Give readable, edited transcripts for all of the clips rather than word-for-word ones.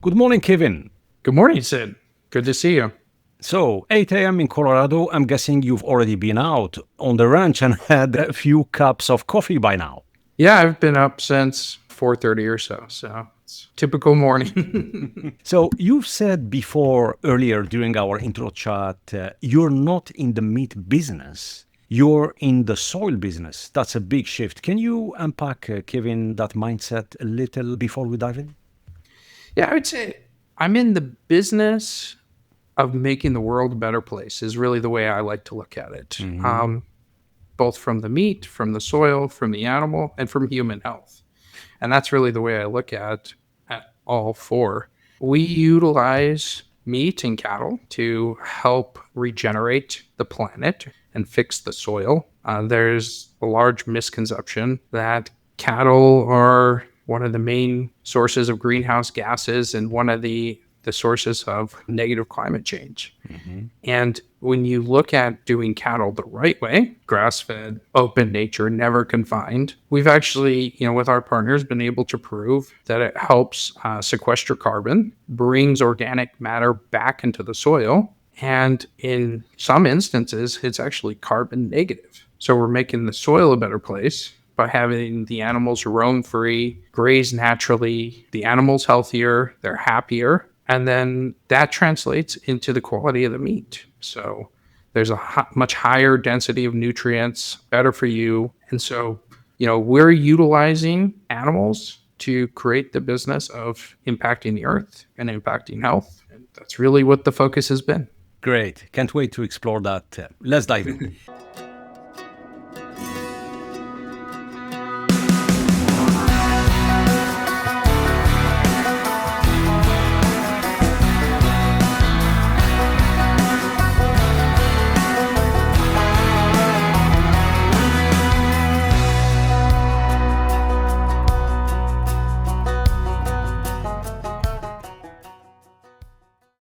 Good morning, Kevin. Good morning, Sid. Good to see you. So, 8 a.m. in Colorado, I'm guessing you've already been out on the ranch and had a few cups of coffee by now. Yeah, I've been up since 4:30 or so it's typical morning. So, you've said before earlier during our intro chat, you're not in the meat business. You're in the soil business. That's a big shift. Can you unpack, Kevin, that mindset a little before we dive in? Yeah, I would say I'm in the business of making the world a better place is really the way I like to look at it. Both from the meat, from the soil, from the animal, and from human health. And that's really the way I look at all four. We utilize meat and cattle to help regenerate the planet and fix the soil. There's a large misconception that cattle are one of the main sources of greenhouse gases and one of the sources of negative climate change. And when you look at doing cattle the right way, grass-fed, open nature, never confined, we've actually, with our partners, been able to prove that it helps sequester carbon, brings organic matter back into the soil, and in some instances, it's actually carbon negative. So we're making the soil a better place by having the animals roam free, graze naturally, the animals healthier, they're happier, and then that translates into the quality of the meat. So there's a much higher density of nutrients, better for you. And so, we're utilizing animals to create the business of impacting the earth and impacting health. And that's really what the focus has been. Great. Can't wait to explore that. Let's dive in.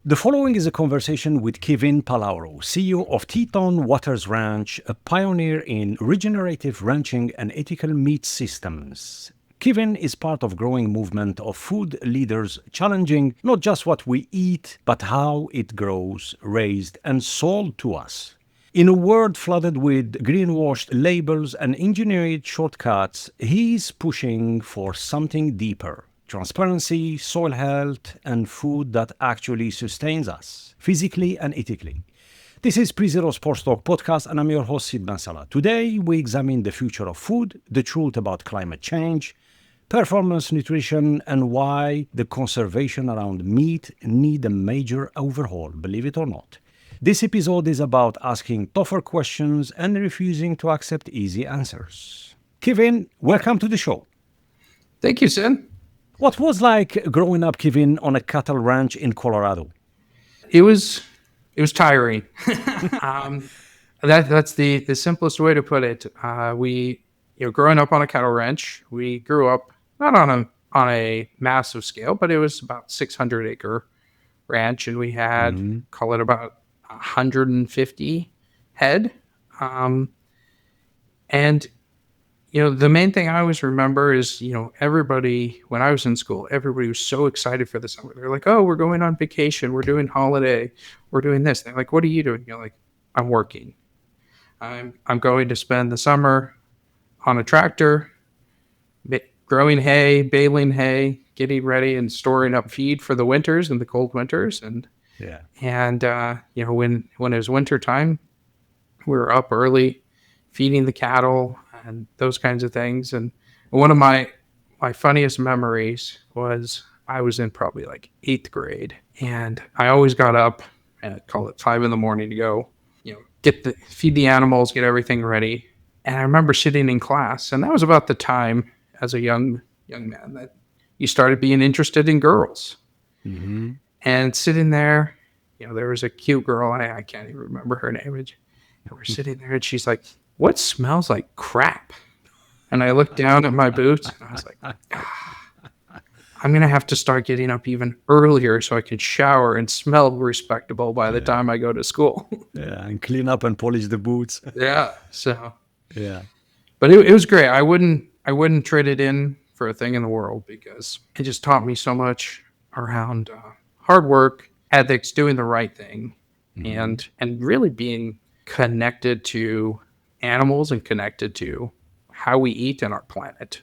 The following is a conversation with Kevin Pallaoro, CEO of Teton Waters Ranch, a pioneer in regenerative ranching and ethical meat systems. Kevin is part of a growing movement of food leaders challenging not just what we eat, but how it grows, raised, and sold to us. In a world flooded with greenwashed labels and engineered shortcuts, he's pushing for something deeper. Transparency, soil health, and food that actually sustains us, physically and ethically. This is Pre-Zero Sports Talk Podcast, and I'm your host, Sid Bensalah. Today, we examine the future of food, the truth about climate change, performance nutrition, and why the conservation around meat need a major overhaul, believe it or not. This episode is about asking tougher questions and refusing to accept easy answers. Kevin, welcome to the show. Thank you, Sid. What was like growing up, Kevin, on a cattle ranch in Colorado? It was tiring. That's the simplest way to put it. Growing up on a cattle ranch, we grew up not on a massive scale, but it was about 600-acre ranch, and we had call it about 150 head. And the main thing I always remember is, everybody, when I was in school, everybody was so excited for the summer. They're like, oh, we're going on vacation. We're doing holiday. We're doing this. They're like, what are you doing? You're like, I'm working. I'm going to spend the summer on a tractor, growing hay, baling hay, getting ready and storing up feed for the winters and the cold winters. And when it was winter time, we were up early feeding the cattle and those kinds of things. And one of my funniest memories was I was in probably like 8th grade, and I always got up at call it 5 a.m. to go, feed the animals, get everything ready. And I remember sitting in class, and that was about the time as a young man that you started being interested in girls. And sitting there, there was a cute girl, I can't even remember her name. And we're sitting there, and she's like, what smells like crap? And I looked down at my boots, and I was like, I'm going to have to start getting up even earlier so I can shower and smell respectable by the time I go to school. And clean up and polish the boots. But it was great. I wouldn't trade it in for a thing in the world because it just taught me so much around hard work, ethics, doing the right thing, and really being connected to animals and connected to how we eat and our planet.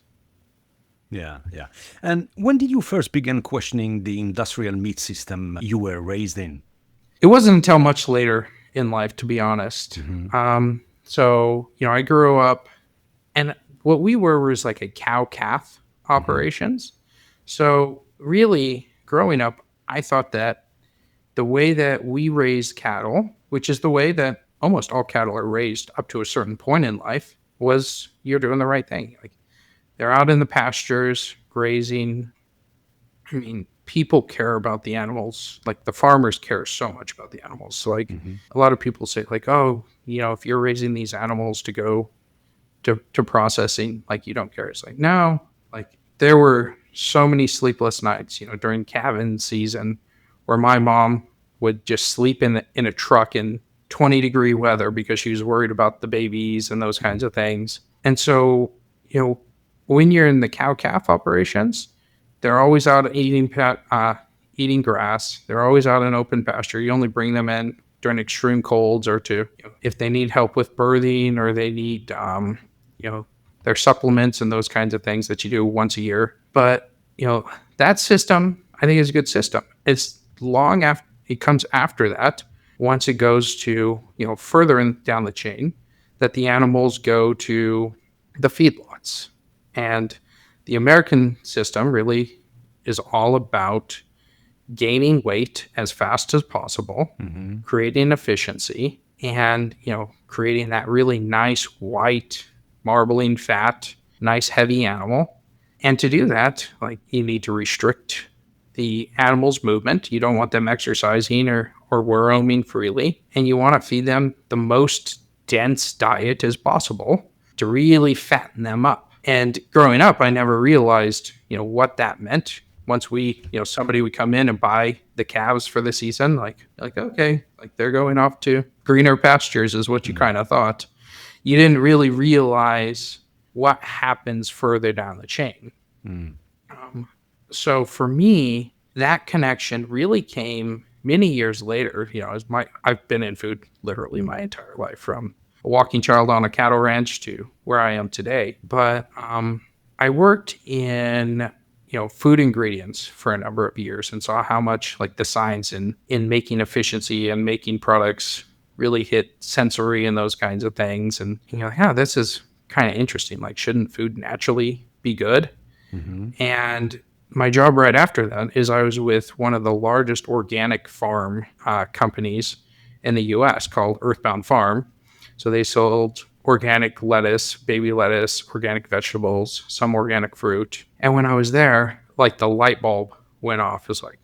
Yeah, yeah. And when did you first begin questioning the industrial meat system you were raised in? It wasn't until much later in life, to be honest. So, I grew up, and what we were was like a cow calf operations. So, really, growing up, I thought that the way that we raise cattle, which is the way that almost all cattle are raised up to a certain point in life, was you're doing the right thing. Like they're out in the pastures grazing. I mean, people care about the animals. Like the farmers care so much about the animals. So like a lot of people say like, oh, if you're raising these animals to go to processing, like you don't care. It's like, no, like there were so many sleepless nights, during calving season where my mom would just sleep in a truck in 20-degree weather because she was worried about the babies and those kinds of things. And so, when you're in the cow calf operations, they're always out eating grass. They're always out in open pasture. You only bring them in during extreme colds or if they need help with birthing or they need, their supplements and those kinds of things that you do once a year. But, that system, I think, is a good system. It's long after it comes after that, once it goes to, further down the chain, that the animals go to the feedlots. And the American system really is all about gaining weight as fast as possible, creating efficiency, and creating that really nice white marbling fat, nice heavy animal. And to do that, like you need to restrict the animal's movement. You don't want them exercising or roaming freely, and you want to feed them the most dense diet as possible to really fatten them up. And growing up, I never realized, what that meant. Once somebody would come in and buy the calves for the season, like, okay, like they're going off to greener pastures is what you kind of thought. You didn't really realize what happens further down the chain. So for me, that connection really came many years later. I've been in food literally my entire life, from a walking child on a cattle ranch to where I am today. But I worked in food ingredients for a number of years and saw how much like the science in making efficiency and making products really hit sensory and those kinds of things. And this is kind of interesting. Like, shouldn't food naturally be good? And my job right after that is I was with one of the largest organic farm companies in the U.S. called Earthbound Farm. So they sold organic lettuce, baby lettuce, organic vegetables, some organic fruit. And when I was there, like the light bulb went off. It was like,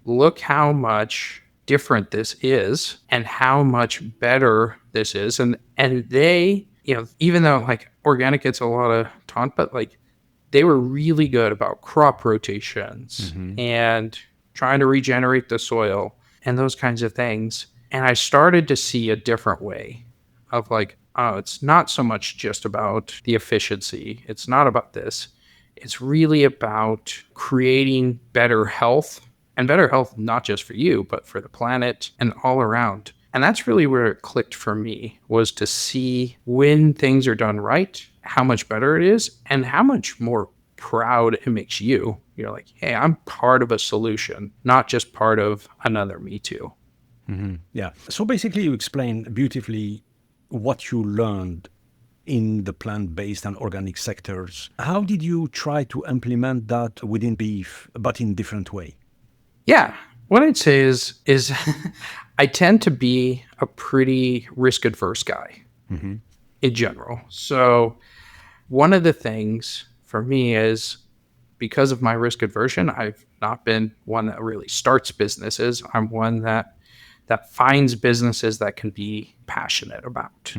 look how much different this is and how much better this is. And they, even though like organic gets a lot of taunt, but like they were really good about crop rotations and trying to regenerate the soil and those kinds of things. And I started to see a different way of like, oh, it's not so much just about the efficiency. It's not about this. It's really about creating better health, and better health not just for you, but for the planet and all around. And that's really where it clicked for me, was to see when things are done right, how much better it is, and how much more proud it makes you. You're like, hey, I'm part of a solution, not just part of another me too. Yeah. So basically, you explained beautifully what you learned in the plant-based and organic sectors. How did you try to implement that within beef, but in different way? Yeah. What I'd say is I tend to be a pretty risk-adverse guy in general. So one of the things for me is, because of my risk aversion, I've not been one that really starts businesses. I'm one that finds businesses that can be passionate about.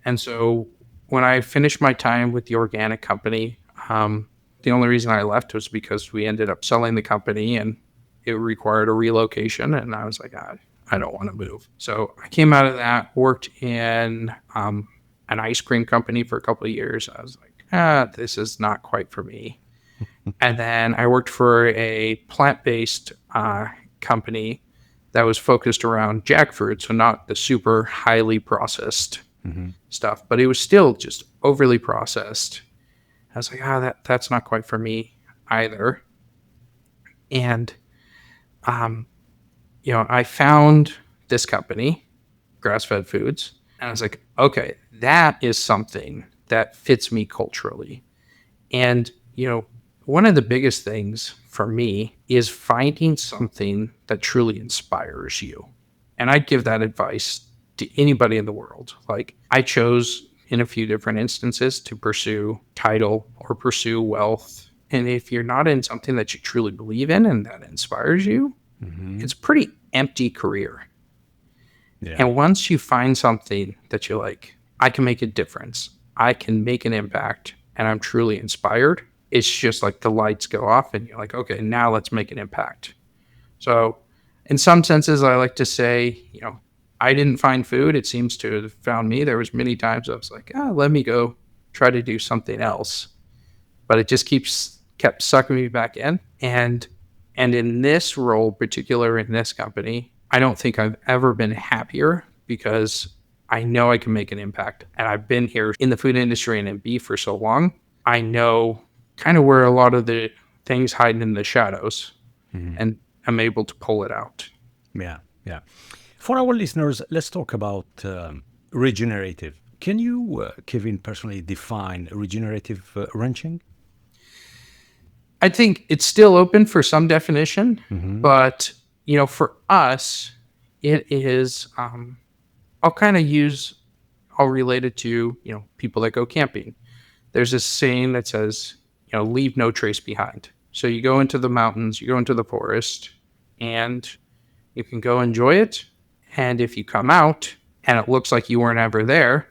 And so when I finished my time with the organic company, the only reason I left was because we ended up selling the company and it required a relocation. And I was like, I don't want to move. So I came out of that, worked in an ice cream company for a couple of years. I was like, this is not quite for me. And then I worked for a plant-based company that was focused around jackfruit, so not the super highly processed stuff, but it was still just overly processed. I was like, that's not quite for me either. And I found this company, Grass-Fed Foods, and I was like, okay, that is something that fits me culturally. And, one of the biggest things for me is finding something that truly inspires you. And I'd give that advice to anybody in the world. Like, I chose in a few different instances to pursue title or pursue wealth. And if you're not in something that you truly believe in and that inspires you, it's a pretty empty career. Yeah. And once you find something that you're like, I can make a difference, I can make an impact, and I'm truly inspired, it's just like the lights go off and you're like, okay, now let's make an impact. So in some senses, I like to say, I didn't find food. It seems to have found me. There was many times I was like, let me go try to do something else. But it just kept sucking me back in. And in this role, particular in this company, I don't think I've ever been happier because I know I can make an impact. And I've been here in the food industry and in beef for so long. I know kind of where a lot of the things hiding in the shadows, and I'm able to pull it out. Yeah. For our listeners, let's talk about regenerative. Can you, Kevin, personally define regenerative ranching? I think it's still open for some definition, but for us, it is. I'll relate it to people that go camping. There's this saying that says, leave no trace behind. So you go into the mountains, you go into the forest, and you can go enjoy it. And if you come out and it looks like you weren't ever there,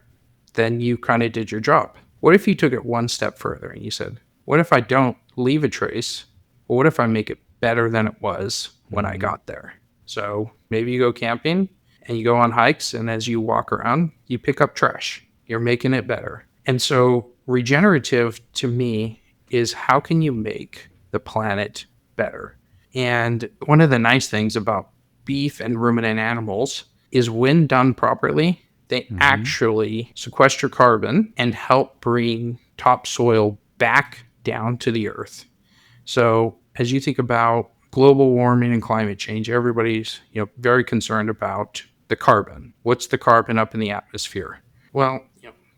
then you kind of did your job. What if you took it one step further and you said, what if I don't leave a trace? Or what if I make it better than it was when I got there? So maybe you go camping and you go on hikes, and as you walk around, you pick up trash. You're making it better. And so regenerative to me is, how can you make the planet better? And one of the nice things about beef and ruminant animals is when done properly, they actually sequester carbon and help bring topsoil back down to the earth. So as you think about global warming and climate change, everybody's very concerned about the carbon. What's the carbon up in the atmosphere? Well,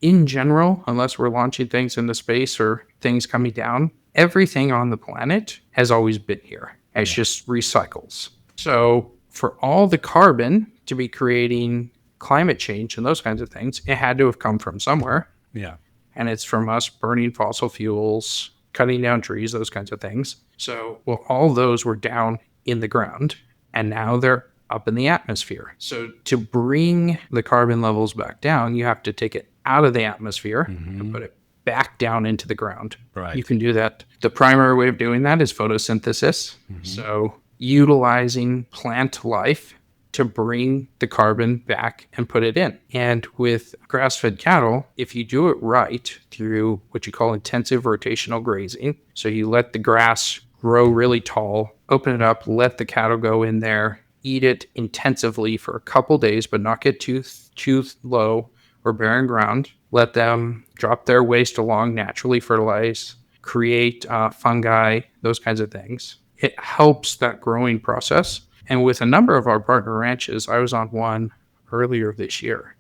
in general, unless we're launching things into space or things coming down, everything on the planet has always been here. It's just recycles. So for all the carbon to be creating climate change and those kinds of things, it had to have come from somewhere. Yeah. And it's from us burning fossil fuels, cutting down trees, those kinds of things. So, all those were down in the ground, and now they're up in the atmosphere. So to bring the carbon levels back down, you have to take it out of the atmosphere and put it back down into the ground. Right. You can do that. The primary way of doing that is photosynthesis. So utilizing plant life to bring the carbon back and put it in. And with grass-fed cattle, if you do it right through what you call intensive rotational grazing, so you let the grass grow really tall, open it up, let the cattle go in there, eat it intensively for a couple days, but not get too low or barren ground. Let them drop their waste along, naturally fertilize, create fungi, those kinds of things. It helps that growing process. And with a number of our partner ranches, I was on one earlier this year.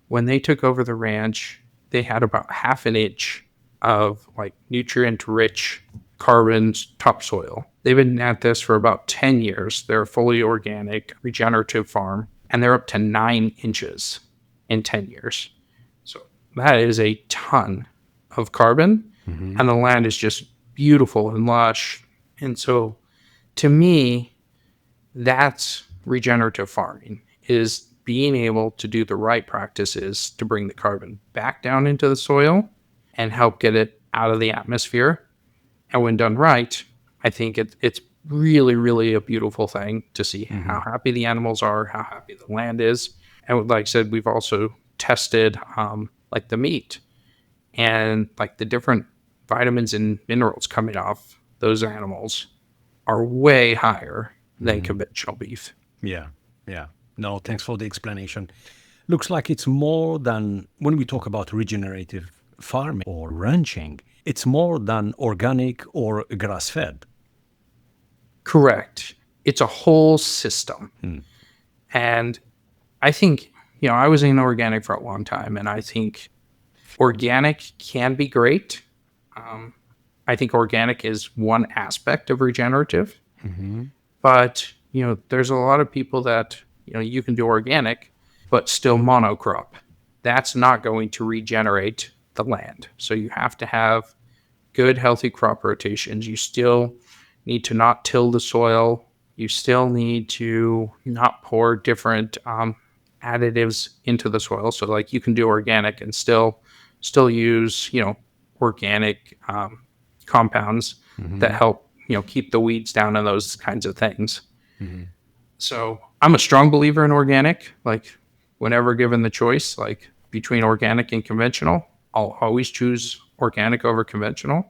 When they took over the ranch, they had about half an inch of nutrient-rich carbon topsoil. They've been at this for about 10 years. They're a fully organic, regenerative farm, and they're up to 9 inches in 10 years. So that is a ton of carbon, and the land is just beautiful and lush. And so to me, that's regenerative farming, is being able to do the right practices to bring the carbon back down into the soil and help get it out of the atmosphere. And when done right, I think it's really, really a beautiful thing to see how happy the animals are, how happy the land is. And like I said, we've also tested the meat and the different vitamins and minerals coming off those animals are way higher than conventional beef. Yeah, yeah. No, thanks for the explanation. Looks like it's more than, when we talk about regenerative farming or ranching, it's more than organic or grass fed. Correct. It's a whole system. And I think, I was in organic for a long time, and I think organic can be great. I think organic is one aspect of regenerative, but, there's a lot of people that, you can do organic, but still monocrop. That's not going to regenerate the land. So you have to have good, healthy crop rotations. You still need to not till the soil. You still need to not pour different additives into the soil. So like you can do organic and still use, organic compounds that help, keep the weeds down and those kinds of things. So I'm a strong believer in organic. Like whenever given the choice, like between organic and conventional, I'll always choose organic over conventional.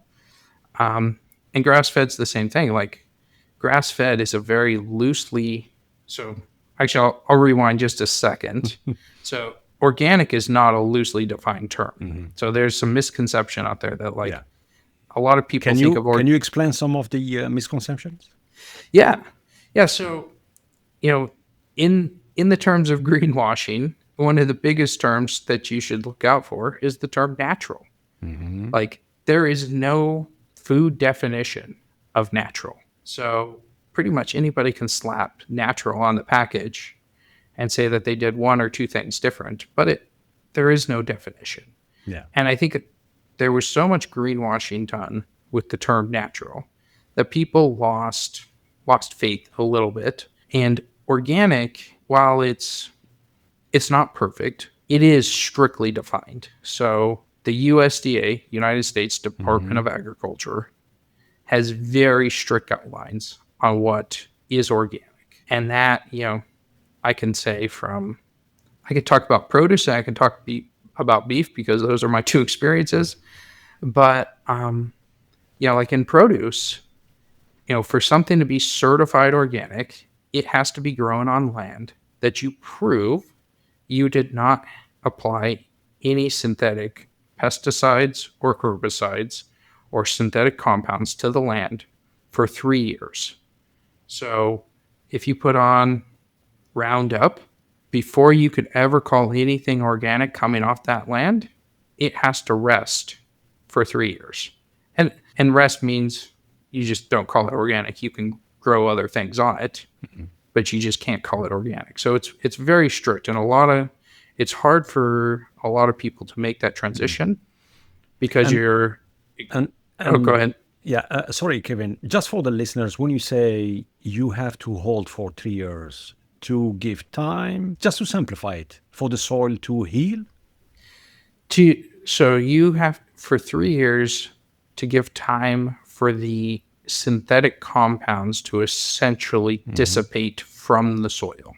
And grass fed's the same thing. Like grass fed is a very loosely, so actually I'll rewind just a second. So organic is not a loosely defined term. So there's some misconception out there that like a lot of people think of Can you explain some of the misconceptions? Yeah. So, in the terms of greenwashing, one of the biggest terms that you should look out for is the term natural. Like there is no food definition of natural. So pretty much anybody can slap natural on the package and say that they did one or two things different, but there is no definition. Yeah. And I think there was so much greenwashing done with the term natural that people lost faith a little bit. And organic, while it's not perfect, it is strictly defined. So the USDA, United States Department of Agriculture, has very strict guidelines on what is organic. And that, I can say I could talk about produce and I can talk about beef because those are my two experiences. But, like in produce, for something to be certified organic, it has to be grown on land that you prove you did not apply any synthetic pesticides or herbicides or synthetic compounds to the land for 3 years. So if you put on Roundup, before you could ever call anything organic coming off that land, it has to rest for 3 years. And rest means you just don't call it organic. You can grow other things on it, but you just can't call it organic. So it's very strict, and it's hard for a lot of people to make that transition because go ahead. Yeah, sorry, Kevin. Just for the listeners, when you say you have to hold for 3 years to give time, just to simplify it, for the soil to heal? So you have for 3 years to give time for the synthetic compounds to essentially dissipate from the soil.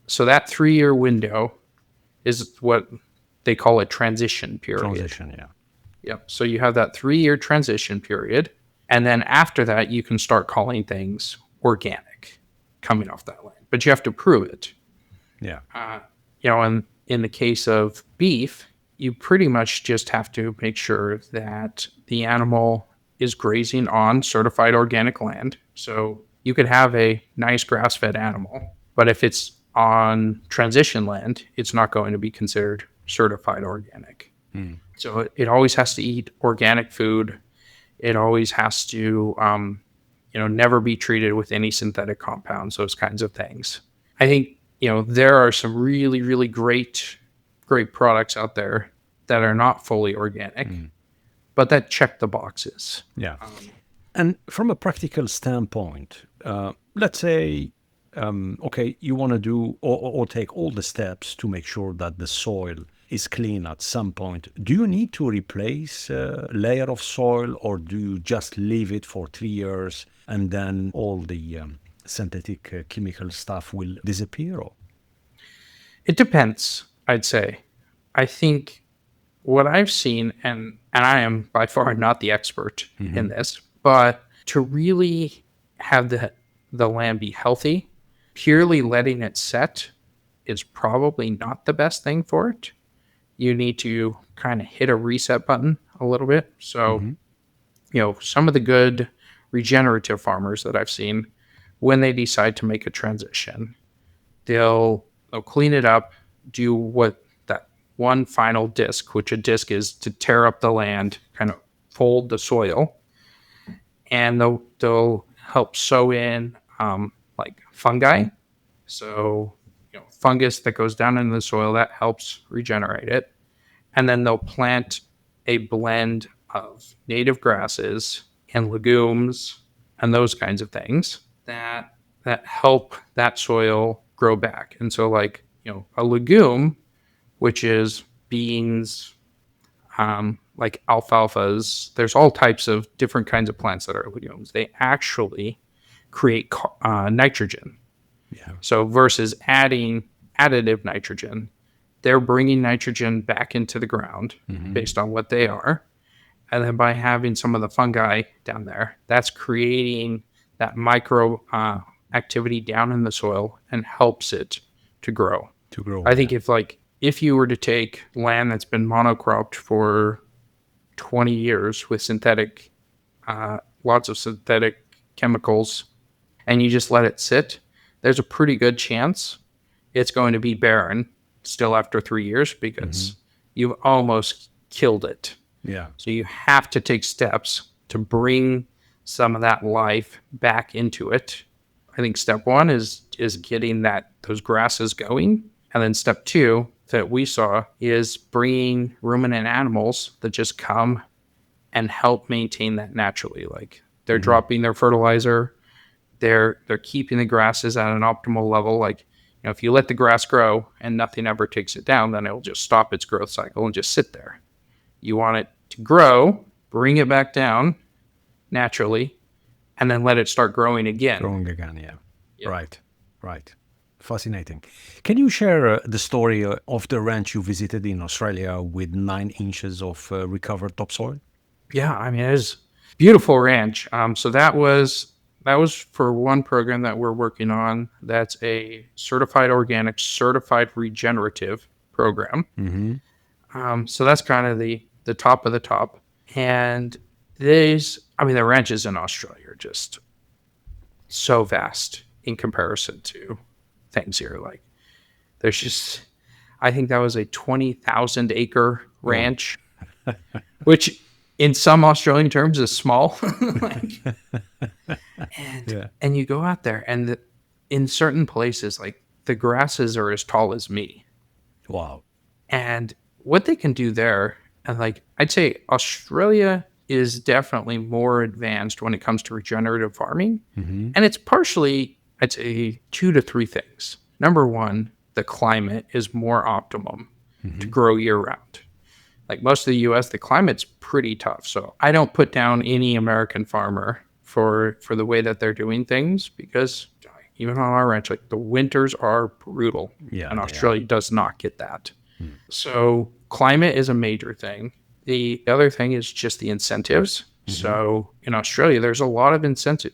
So that 3-year window is what they call a transition period. Transition, yeah. Yep. So you have that 3-year transition period. And then after that, you can start calling things organic coming off that land. But you have to prove it. Yeah. And in the case of beef, you pretty much just have to make sure that the animal is grazing on certified organic land. So you could have a nice grass-fed animal, but if it's on transition land, it's not going to be considered certified organic. So it always has to eat organic food. It always has to, never be treated with any synthetic compounds, those kinds of things. I think, there are some really, really great products out there that are not fully organic, but that check the boxes. Yeah. And from a practical standpoint, let's say, you want to do or take all the steps to make sure that the soil is clean at some point. Do you need to replace a layer of soil, or do you just leave it for 3 years and then all the synthetic chemical stuff will disappear? Or? It depends, I'd say. I think what I've seen, and I am by far not the expert in this, but to really have the land be healthy, purely letting it set is probably not the best thing for it. You need to kind of hit a reset button a little bit. So, some of the good regenerative farmers that I've seen, when they decide to make a transition, they'll clean it up, do what that one final disc, which a disc is to tear up the land, kind of fold the soil, and they'll help sow in like fungi. So, fungus that goes down into the soil that helps regenerate it. And then they'll plant a blend of native grasses and legumes and those kinds of things that help that soil grow back. And so, like, a legume, which is beans, like alfalfas, there's all types of different kinds of plants that are legumes. They actually create nitrogen. Yeah. So versus adding additive nitrogen, they're bringing nitrogen back into the ground based on what they are. And then by having some of the fungi down there, that's creating that micro activity down in the soil and helps it to grow. I think if you were to take land that's been monocropped for 20 years with synthetic, lots of synthetic chemicals, and you just let it sit, there's a pretty good chance it's going to be barren still after 3 years because you've almost killed it. Yeah. So you have to take steps to bring some of that life back into it. I think step one is getting those grasses going. And then step two that we saw is bringing ruminant animals that just come and help maintain that naturally. Like they're dropping their fertilizer, they're keeping the grasses at an optimal level. Like, if you let the grass grow and nothing ever takes it down, then it'll just stop its growth cycle and just sit there. You want it to grow, bring it back down naturally, and then let it start growing again. Yeah. Right. Fascinating. Can you share the story of the ranch you visited in Australia with 9 inches of recovered topsoil? Yeah, I mean, it's a beautiful ranch. So that was for one program that we're working on. That's a certified organic, certified regenerative program. So that's kind of the top of the top. And the ranches in Australia are just so vast in comparison to things here. Like, there's just, I think that was a 20,000 acre ranch, which in some Australian terms is small. And you go out there and in certain places, like the grasses are as tall as me. Wow. And what they can do there, and like, I'd say Australia is definitely more advanced when it comes to regenerative farming. And it's partially, I'd say, 2 to 3 things. Number one, the climate is more optimum to grow year round. Like most of the US, the climate's pretty tough. So I don't put down any American farmer for the way that they're doing things, because even on our ranch, like the winters are brutal. And Australia does not get that. So climate is a major thing. The other thing is just the incentives. So in Australia, there's a lot of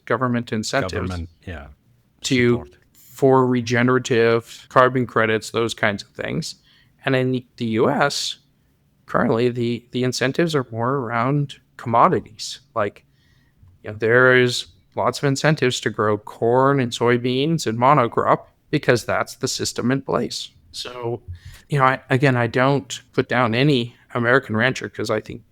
government incentives for regenerative carbon credits, those kinds of things. And in the US, currently the incentives are more around commodities. Like, there is lots of incentives to grow corn and soybeans and monocrop because that's the system in place. So, I don't put down any American rancher because I think,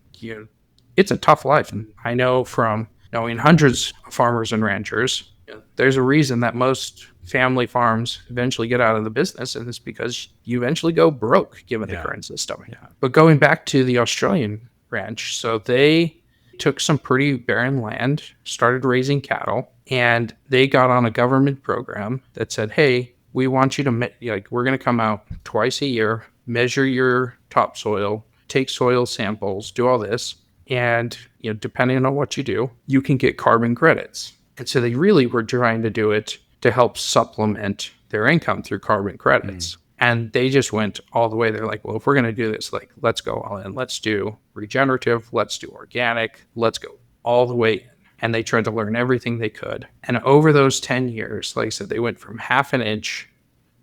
it's a tough life. And I know from knowing hundreds of farmers and ranchers, there's a reason that most family farms eventually get out of the business, and it's because you eventually go broke given the current system. But going back to the Australian ranch, so they took some pretty barren land, started raising cattle, and they got on a government program that said, hey, we want you to, we're going to come out twice a year, measure your topsoil, take soil samples, do all this. And, depending on what you do, you can get carbon credits. And so they really were trying to do it to help supplement their income through carbon credits. And they just went all the way. They're like, well, if we're going to do this, like, let's go all in. Let's do regenerative. Let's do organic. Let's go all the way in. And they tried to learn everything they could. And over those 10 years, like I said, they went from half an inch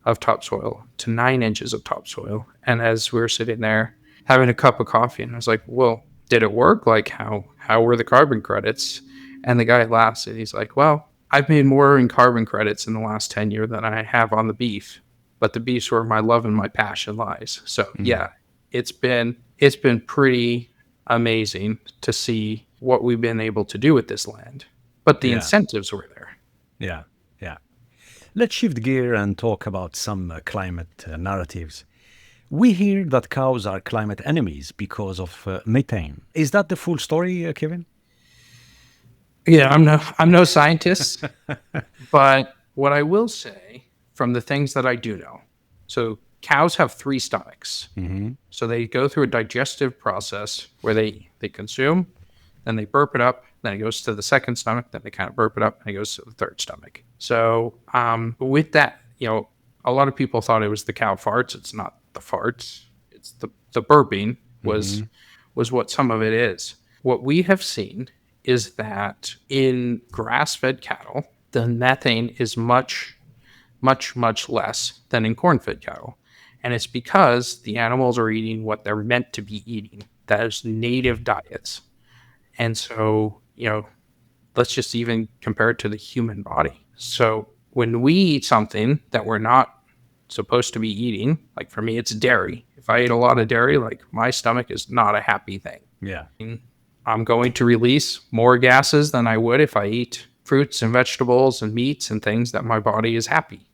of topsoil to 9 inches of topsoil. And as we were sitting there having a cup of coffee, and I was like, well, did it work? Like, how were the carbon credits? And the guy laughs and he's like, well, I've made more in carbon credits in the last 10 years than I have on the beef. But the beef's where my love and my passion lies. So yeah, it's been pretty amazing to see what we've been able to do with this land. But the incentives were there. Yeah, yeah. Let's shift gear and talk about some climate narratives. We hear that cows are climate enemies because of methane. Is that the full story, Kevin? Yeah, I'm no scientist, but what I will say from the things that I do know, so cows have 3 stomachs. So they go through a digestive process where they consume, then they burp it up, then it goes to the second stomach, then they kind of burp it up, and it goes to the third stomach. So with that, a lot of people thought it was the cow farts. It's not the farts. It's the burping was what some of it is. What we have seen is that in grass-fed cattle, the methane is much, much, much less than in corn-fed cattle. And it's because the animals are eating what they're meant to be eating. That is native diets. And so, let's just even compare it to the human body. So when we eat something that we're not supposed to be eating, like for me, it's dairy. If I eat a lot of dairy, like my stomach is not a happy thing. Yeah. I'm going to release more gases than I would if I eat fruits and vegetables and meats and things that my body is happy.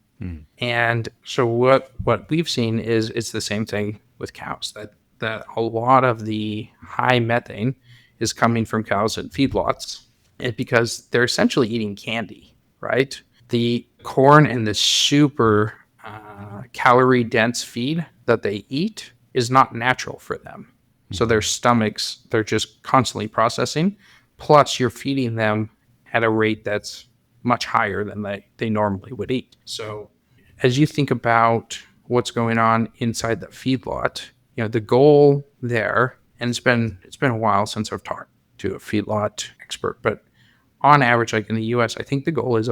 And so what we've seen is it's the same thing with cows, that a lot of the high methane is coming from cows and feedlots, and because they're essentially eating candy, right? The corn and the super calorie dense feed that they eat is not natural for them. So their stomachs, they're just constantly processing. Plus, you're feeding them at a rate that's much higher than they normally would eat. So as you think about what's going on inside the feedlot, the goal there, and it's been a while since I've talked to a feedlot expert, but on average, like in the US, I think the goal is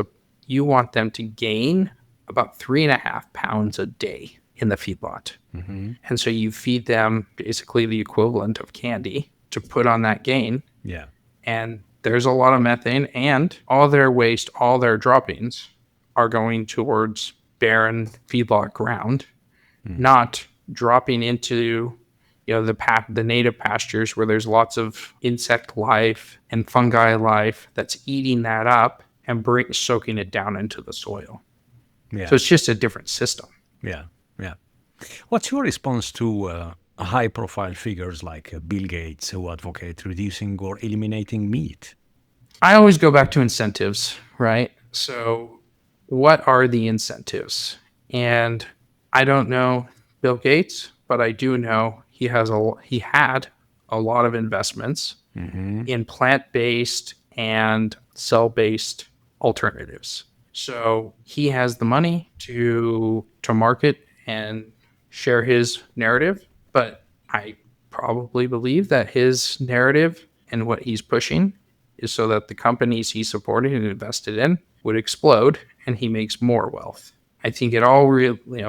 you want them to gain about 3.5 pounds a day in the feedlot. And so you feed them basically the equivalent of candy to put on that gain. Yeah. And there's a lot of methane, and all their waste, all their droppings are going towards barren feedlot ground, not dropping into the native pastures where there's lots of insect life and fungi life that's eating that up and soaking it down into the soil. Yeah. So it's just a different system. Yeah. Yeah. What's your response to high-profile figures like Bill Gates who advocate reducing or eliminating meat? I always go back to incentives, right? So what are the incentives? And I don't know Bill Gates, but I do know he had a lot of investments in plant-based and cell-based alternatives. So he has the money to market and share his narrative, but I probably believe that his narrative and what he's pushing is so that the companies he's supporting and invested in would explode and he makes more wealth. I think it all really,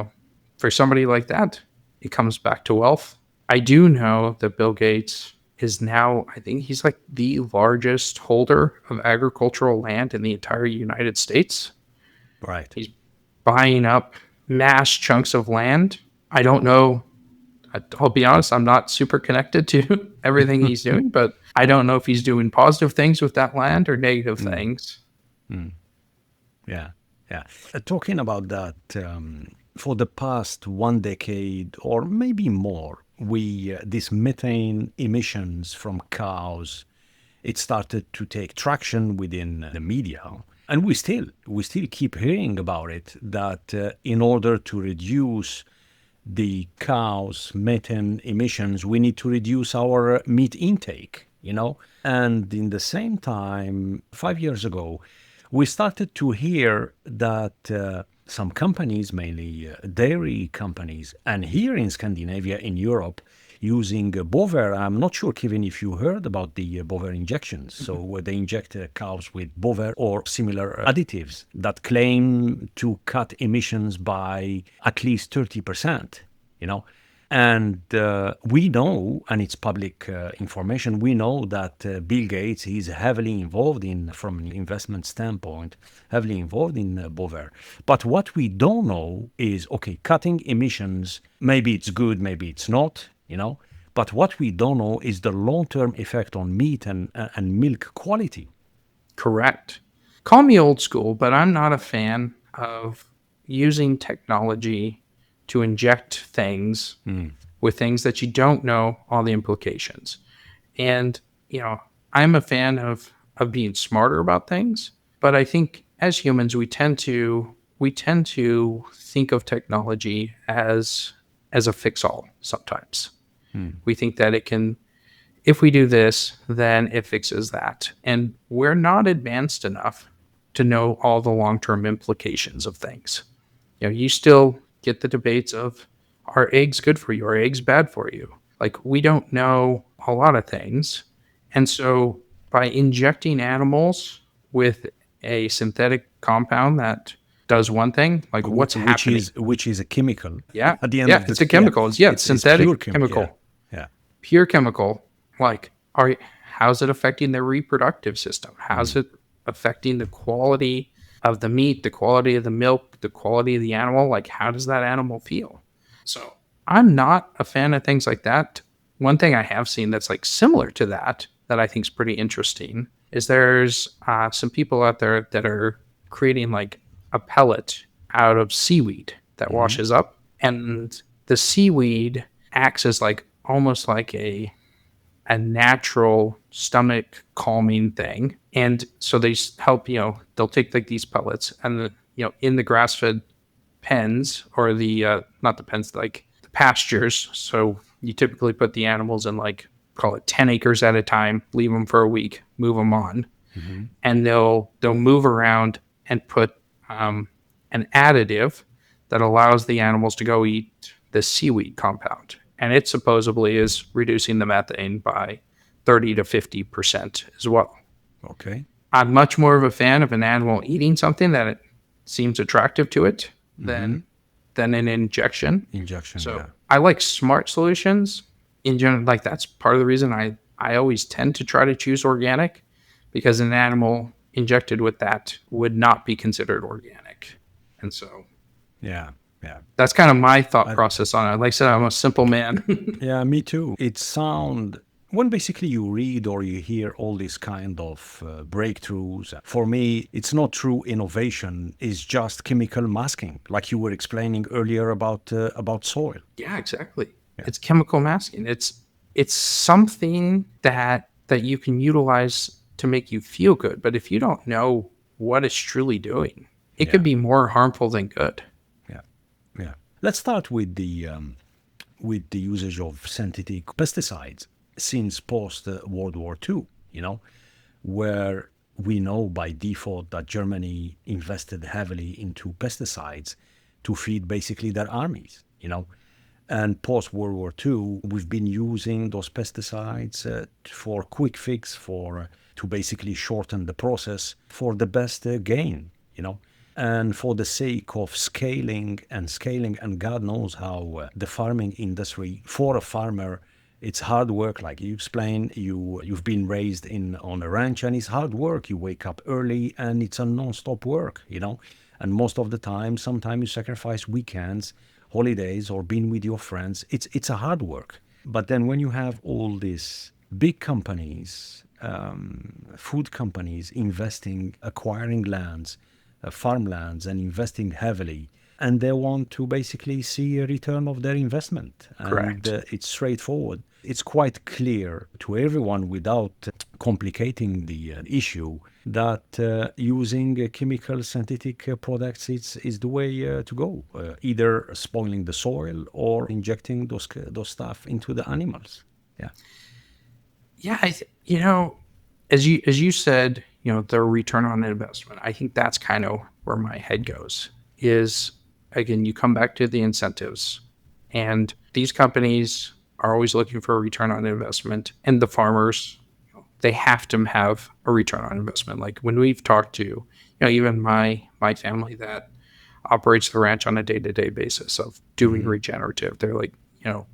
for somebody like that, it comes back to wealth. I do know that Bill Gates is now, I think he's like the largest holder of agricultural land in the entire United States. Right. He's buying up mass chunks of land. I don't know. I'll be honest, I'm not super connected to everything he's doing, but I don't know if he's doing positive things with that land or negative things. Yeah. Yeah. Talking about that, for the past 1 decade or maybe more, these methane emissions from cows, it started to take traction within the media. And we still keep hearing about it, that in order to reduce the cows' methane emissions, we need to reduce our meat intake, And in the same time, 5 years ago, we started to hear that some companies, mainly dairy companies, and here in Scandinavia, in Europe, using Bovaer. I'm not sure, Kevin, if you heard about the Bovaer injections. So where they inject cows with Bovaer or similar additives that claim to cut emissions by at least 30%, you know. And we know, and it's public information, we know that Bill Gates is heavily involved in, from an investment standpoint, heavily involved in Bovaer. But what we don't know is, okay, cutting emissions, maybe it's good, maybe it's not, you know. But what we don't know is the long-term effect on meat and milk quality. Correct. Call me old school, but I'm not a fan of using technology to inject things with things that you don't know all the implications. And, I'm a fan of being smarter about things, but I think as humans we tend to think of technology as a fix-all sometimes. We think that it can, if we do this, then it fixes that. And we're not advanced enough to know all the long-term implications of things. You still get the debates of, are eggs good for you? Are eggs bad for you? Like, we don't know a lot of things. And so by injecting animals with a synthetic compound that does one thing, like what's happening? Which is a chemical. Yeah. At the end of the It's a chemical. Yeah, it's synthetic pure chemical. Yeah. Pure chemical. Like, how's it affecting their reproductive system? How's it affecting the quality of the meat, the quality of the milk, the quality of the animal? Like, how does that animal feel? So I'm not a fan of things like that. One thing I have seen that's like similar to that I think is pretty interesting is there's some people out there that are creating like a pellet out of seaweed that washes up, and the seaweed acts as like almost like a natural stomach calming thing. And so they help, they'll take like these pellets and in the grass-fed pens, or the not the pens, like the pastures. So you typically put the animals in, like, call it 10 acres at a time, leave them for a week, move them on, and they'll move around and put an additive that allows the animals to go eat the seaweed compound. And it supposedly is reducing the methane by 30 to 50% as well. Okay. I'm much more of a fan of an animal eating something that it seems attractive to it than an injection. So Yeah. I like smart solutions in general. Like, that's part of the reason I always tend to try to choose organic, because an animal injected with that would not be considered organic. And so Yeah. that's kind of my thought process on it. Like I said, I'm a simple man. Yeah, me too. It sound when basically you read or you hear all these kind of breakthroughs. For me, it's not true innovation. It's just chemical masking, like you were explaining earlier about soil. Yeah, exactly. Yeah. It's chemical masking. It's something that you can utilize to make you feel good. But if you don't know what it's truly doing, it could be more harmful than good. Yeah. Let's start with the usage of synthetic pesticides since post World War II. Where we know by default that Germany invested heavily into pesticides to feed basically their armies. And post World War II, we've been using those pesticides for quick fix, to basically shorten the process for the best gain. And for the sake of scaling, and God knows how the farming industry, for a farmer, it's hard work. Like you explained, you've been raised on a ranch, and it's hard work. You wake up early, and it's a non-stop work, And most of the time, sometimes you sacrifice weekends, holidays, or being with your friends. It's a hard work. But then when you have all these big companies, food companies investing, acquiring lands, farmlands, and investing heavily, and they want to basically see a return of their investment. Correct. And it's straightforward. It's quite clear to everyone, without complicating the issue, that using chemical synthetic products is the way to go. Either spoiling the soil or injecting those stuff into the animals. Yeah, as you said, the return on investment. I think that's kind of where my head goes. is, again, you come back to the incentives. And these companies are always looking for a return on investment. And the farmers, they have to have a return on investment. Like when we've talked to, even my family that operates the ranch on a day-to-day basis of doing regenerative, they're like,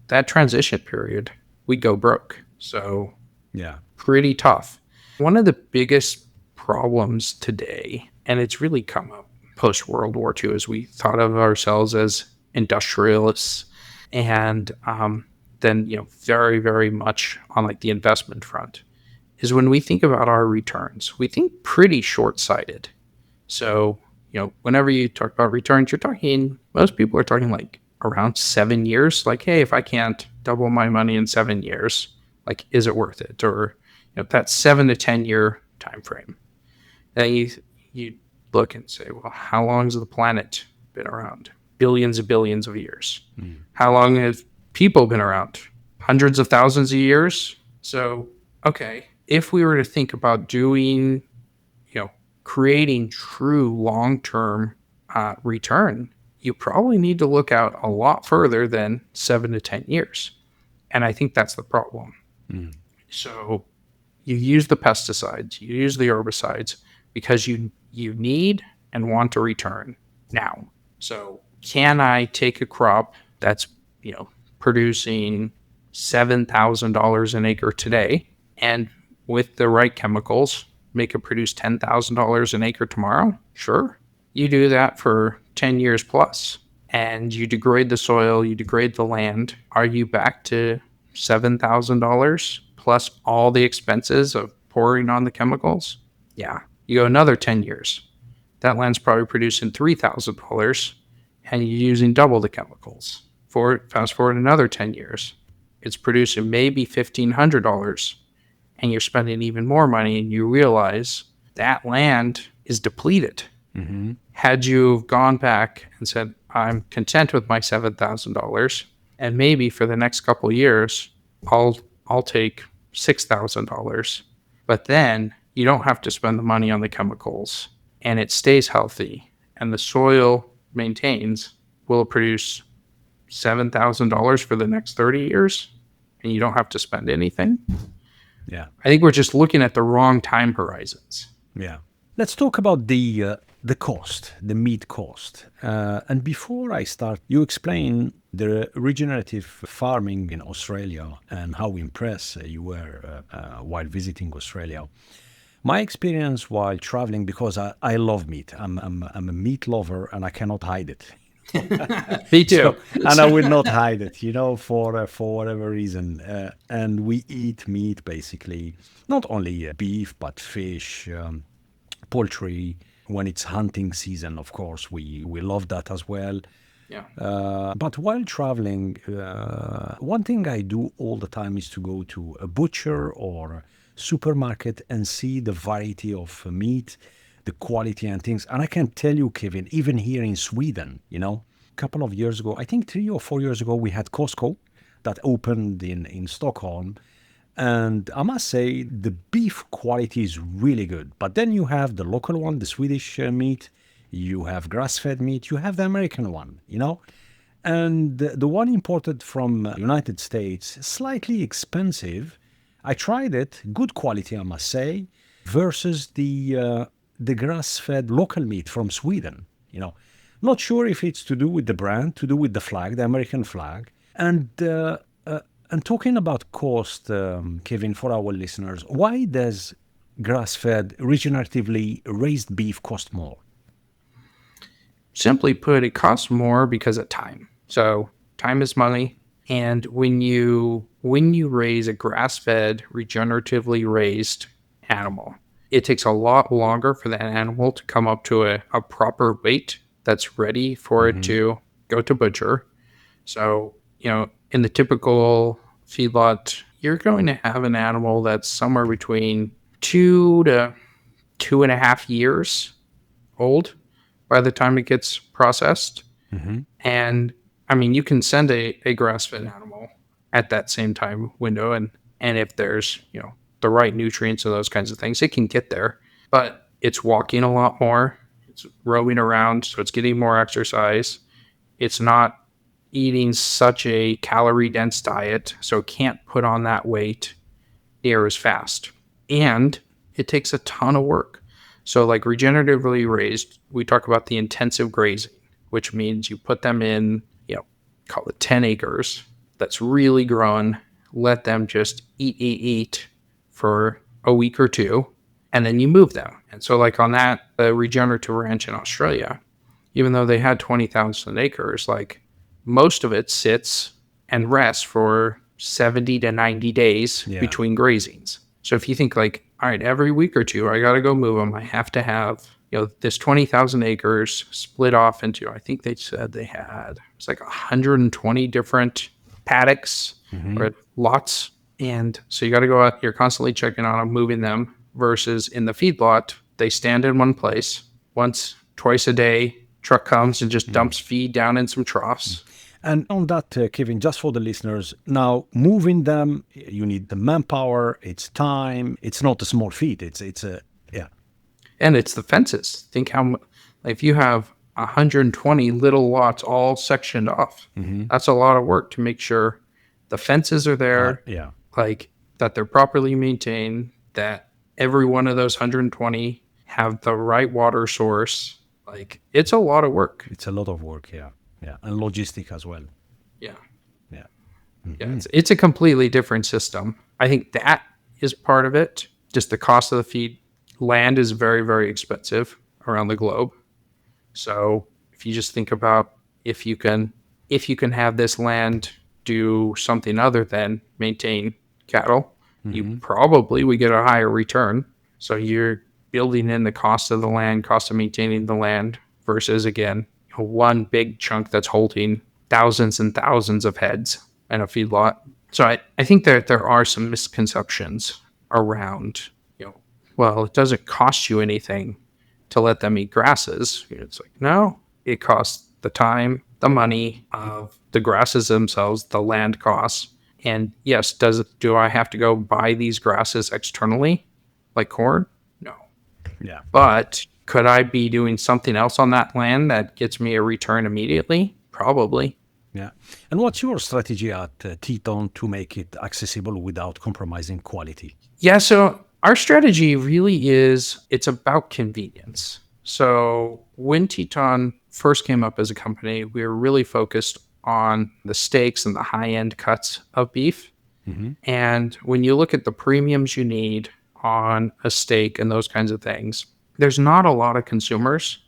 that transition period, we go broke. So Yeah. pretty tough. One of the biggest problems today, and it's really come up post World War II, is we thought of ourselves as industrialists, and then very, very much on like the investment front, is when we think about our returns, we think pretty short-sighted. So whenever you talk about returns, most people are talking like around 7 years. Like, hey, if I can't double my money in 7 years, like, is it worth it? Or that 7 to 10 year time frame. Then you look and say, well, how long has the planet been around? Billions and billions of years. How long have people been around? Hundreds of thousands of years. So, okay, if we were to think about doing, creating true long-term return, you probably need to look out a lot further than 7 to 10 years. And I think that's the problem. So you use the pesticides, you use the herbicides because you need and want a return now. So can I take a crop that's, producing $7,000 an acre today, and with the right chemicals, make it produce $10,000 an acre tomorrow? Sure. You do that for 10 years plus, and you degrade the soil, you degrade the land. Are you back to $7,000 plus all the expenses of pouring on the chemicals? Yeah. You go another 10 years. That land's probably producing $3,000 and you're using double the chemicals. Fast forward another 10 years. It's producing maybe $1,500 and you're spending even more money, and you realize that land is depleted. Had you gone back and said, I'm content with my $7,000, and maybe for the next couple of years, I'll take $6,000, but then you don't have to spend the money on the chemicals, and it stays healthy, and the soil maintains, will it produce $7,000 for the next 30 years, and you don't have to spend anything? Yeah. I think we're just looking at the wrong time horizons. Yeah. Let's talk about the cost, the meat cost. And before I start, you explain the regenerative farming in Australia and how impressed you were while visiting Australia. My experience while traveling, because I love meat. I'm a meat lover and I cannot hide it. Me too. And I will not hide it, for whatever reason. And we eat meat basically, not only beef, but fish, poultry. When it's hunting season, of course, we love that as well. Yeah. But while traveling, one thing I do all the time is to go to a butcher or supermarket and see the variety of meat, the quality and things. And I can tell you, Kevin, even here in Sweden, a couple of years ago, I think 3 or 4 years ago, we had Costco that opened in Stockholm. And I must say, the beef quality is really good. But then you have the local one, the Swedish meat, you have grass-fed meat, you have the American one, And the one imported from United States, slightly expensive. I tried it, good quality, I must say, versus the grass-fed local meat from Sweden. Not sure if it's to do with the brand, to do with the flag, the American flag. And talking about cost, Kevin, for our listeners, why does grass-fed, regeneratively raised beef cost more? Simply put, it costs more because of time. So time is money. And when you raise a grass-fed, regeneratively raised animal, it takes a lot longer for that animal to come up to a proper weight that's ready for it to go to butcher. So, in the typical feedlot, you're going to have an animal that's somewhere between 2 to 2.5 years old by the time it gets processed. And I mean, you can send a grass-fed animal at that same time window, and if there's, the right nutrients and those kinds of things, it can get there. But it's walking a lot more. It's roaming around, so it's getting more exercise. It's not eating such a calorie-dense diet, so it can't put on that weight near as fast. And it takes a ton of work. So like regeneratively raised, we talk about the intensive grazing, which means you put them in, call it 10 acres that's really grown, let them just eat for a week or two, and then you move them. And so like on that, the Regenerative Ranch in Australia, even though they had 20,000 acres, like most of it sits and rests for 70 to 90 days between grazings. So if you think like, all right, every week or two, I got to go move them. I have to have, this 20,000 acres split off into, I think they said they had, it's like 120 different paddocks or lots. And so you got to go out, you're constantly checking on them, moving them, versus in the feedlot, they stand in one place twice a day. Truck comes and just dumps feed down in some troughs. And on that, Kevin, just for the listeners, now moving them, you need the manpower, it's time, it's not a small feat, it's a. And it's the fences. Think if you have 120 little lots all sectioned off, that's a lot of work to make sure the fences are there, like that they're properly maintained, that every one of those 120 have the right water source. Like it's a lot of work. It's a lot of work, yeah. And logistic as well. Yeah. Mm-hmm. It's a completely different system. I think that is part of it. Just the cost of the feed. Land is very, very expensive around the globe. So if you just think about if you can have this land do something other than maintain cattle, you probably would get a higher return. So you're building in the cost of the land, cost of maintaining the land, versus again, one big chunk that's holding thousands and thousands of heads in a feedlot. So I think that there are some misconceptions around, well, it doesn't cost you anything to let them eat grasses. It's like, no, it costs the time, the money of the grasses themselves, the land costs. And yes, do I have to go buy these grasses externally, like corn? No. Yeah. But could I be doing something else on that land that gets me a return immediately? Probably. Yeah. And what's your strategy at Teton to make it accessible without compromising quality? Yeah, so our strategy really it's about convenience. So when Teton first came up as a company, we were really focused on the steaks and the high-end cuts of beef. And when you look at the premiums you need on a steak and those kinds of things, there's not a lot of consumers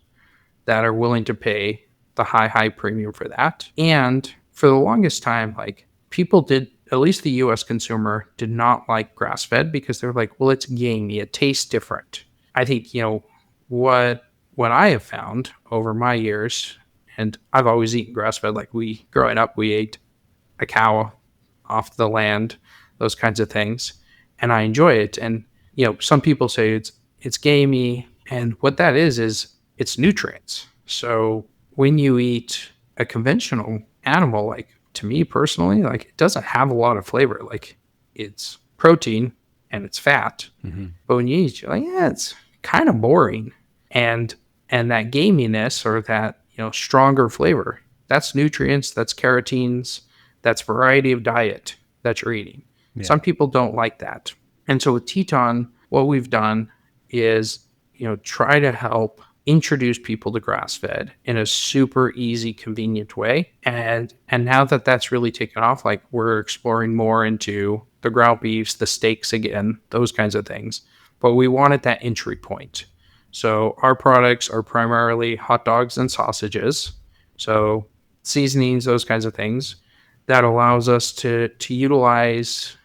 that are willing to pay the high premium for that. And for the longest time, like people at least the US consumer did not like grass-fed because they're like, well, it's gamey, it tastes different. I think, what I have found over my years, and I've always eaten grass-fed, like growing up, we ate a cow off the land, those kinds of things, and I enjoy it. And, some people say it's gamey, and what that is it's nutrients. So when you eat a conventional animal, like to me personally, like it doesn't have a lot of flavor. Like it's protein and it's fat, but when you eat, you're like, yeah, it's kind of boring. And that gaminess or that, stronger flavor, that's nutrients, that's carotenes, that's variety of diet that you're eating. Yeah. Some people don't like that. And so with Teton, what we've done is, try to help introduce people to grass-fed in a super easy, convenient way. And now that that's really taken off, like we're exploring more into the ground beefs, the steaks again, those kinds of things. But we wanted that entry point. So our products are primarily hot dogs and sausages. So seasonings, those kinds of things. That allows us to utilize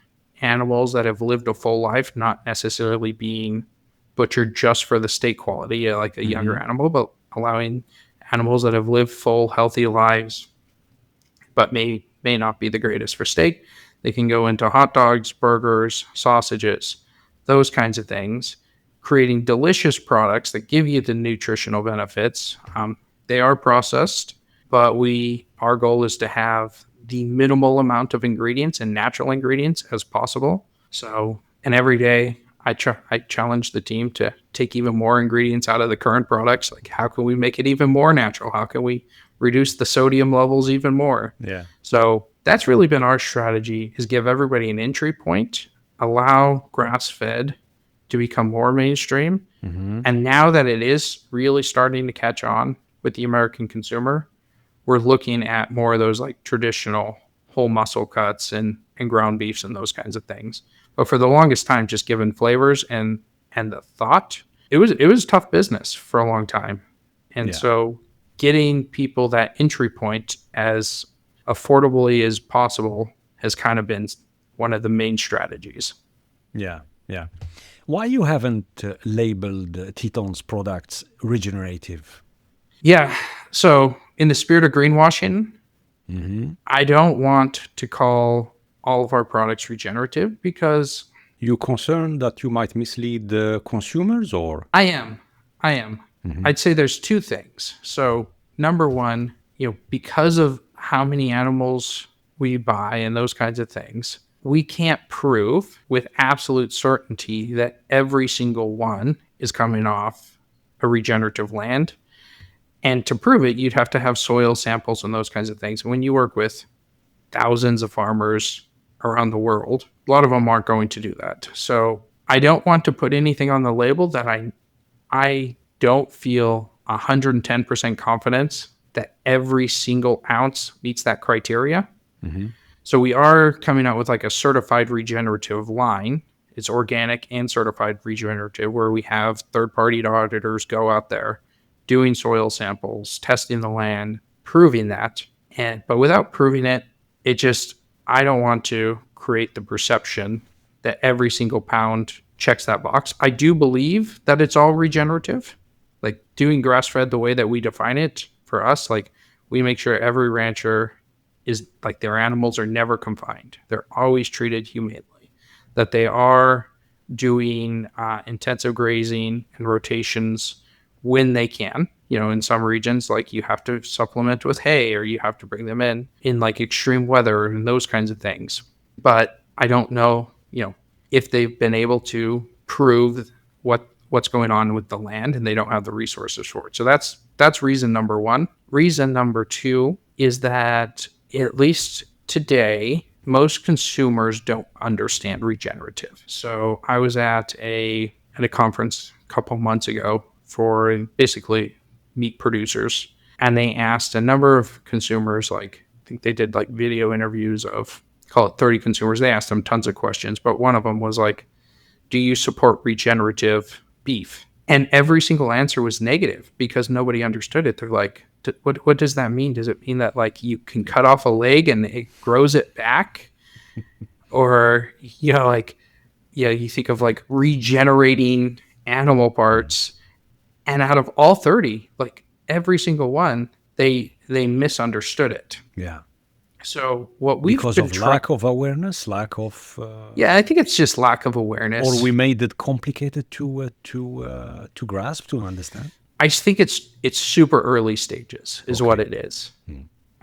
animals that have lived a full life, not necessarily being butchered just for the steak quality, like a younger animal, but allowing animals that have lived full, healthy lives, but may not be the greatest for steak. They can go into hot dogs, burgers, sausages, those kinds of things, creating delicious products that give you the nutritional benefits. They are processed, but our goal is to have the minimal amount of ingredients and natural ingredients as possible. So, and every day I challenge the team to take even more ingredients out of the current products. Like, how can we make it even more natural? How can we reduce the sodium levels even more? Yeah. So that's really been our strategy, is give everybody an entry point, allow grass-fed to become more mainstream. And now that it is really starting to catch on with the American consumer, we're looking at more of those like traditional whole muscle cuts and ground beefs and those kinds of things. But for the longest time, just given flavors and the thought, it was tough business for a long time. And Yeah. so getting people that entry point as affordably as possible has kind of been one of the main strategies. Yeah. Yeah. Why you haven't labeled Teton's products regenerative? Yeah. So in the spirit of greenwashing, I don't want to call all of our products regenerative because You concerned that you might mislead the consumers, or? I am. I am. I'd say there's two things. So number one, because of how many animals we buy and those kinds of things, we can't prove with absolute certainty that every single one is coming off a regenerative land. And to prove it, you'd have to have soil samples and those kinds of things. When you work with thousands of farmers around the world, a lot of them aren't going to do that. So I don't want to put anything on the label that I don't feel 110% confidence that every single ounce meets that criteria. So we are coming out with like a certified regenerative line. It's organic and certified regenerative, where we have third-party auditors go out there doing soil samples, testing the land, proving that. But without proving it, I don't want to create the perception that every single pound checks that box. I do believe that it's all regenerative. Like doing grass-fed the way that we define it for us, like we make sure every rancher is like their animals are never confined. They're always treated humanely. That they are doing intensive grazing and rotations when they can. In some regions, like you have to supplement with hay, or you have to bring them in like extreme weather and those kinds of things. But I don't know, if they've been able to prove what's going on with the land, and they don't have the resources for it. So that's reason number one. Reason number two is that at least today, most consumers don't understand regenerative. So I was at a conference a couple months ago for basically meat producers, and they asked a number of consumers, like I think they did like video interviews of, call it 30 consumers. They asked them tons of questions, but one of them was like, do you support regenerative beef? And every single answer was negative because nobody understood it. They're like, what does that mean? Does it mean that like you can cut off a leg and it grows it back? Or, you think of like regenerating animal parts. And out of all 30, like every single one, they misunderstood it. Yeah. So what we've Because been of lack of awareness, lack of... Yeah, I think it's just lack of awareness. Or we made it complicated to grasp, to understand? I think it's super early stages is what it is.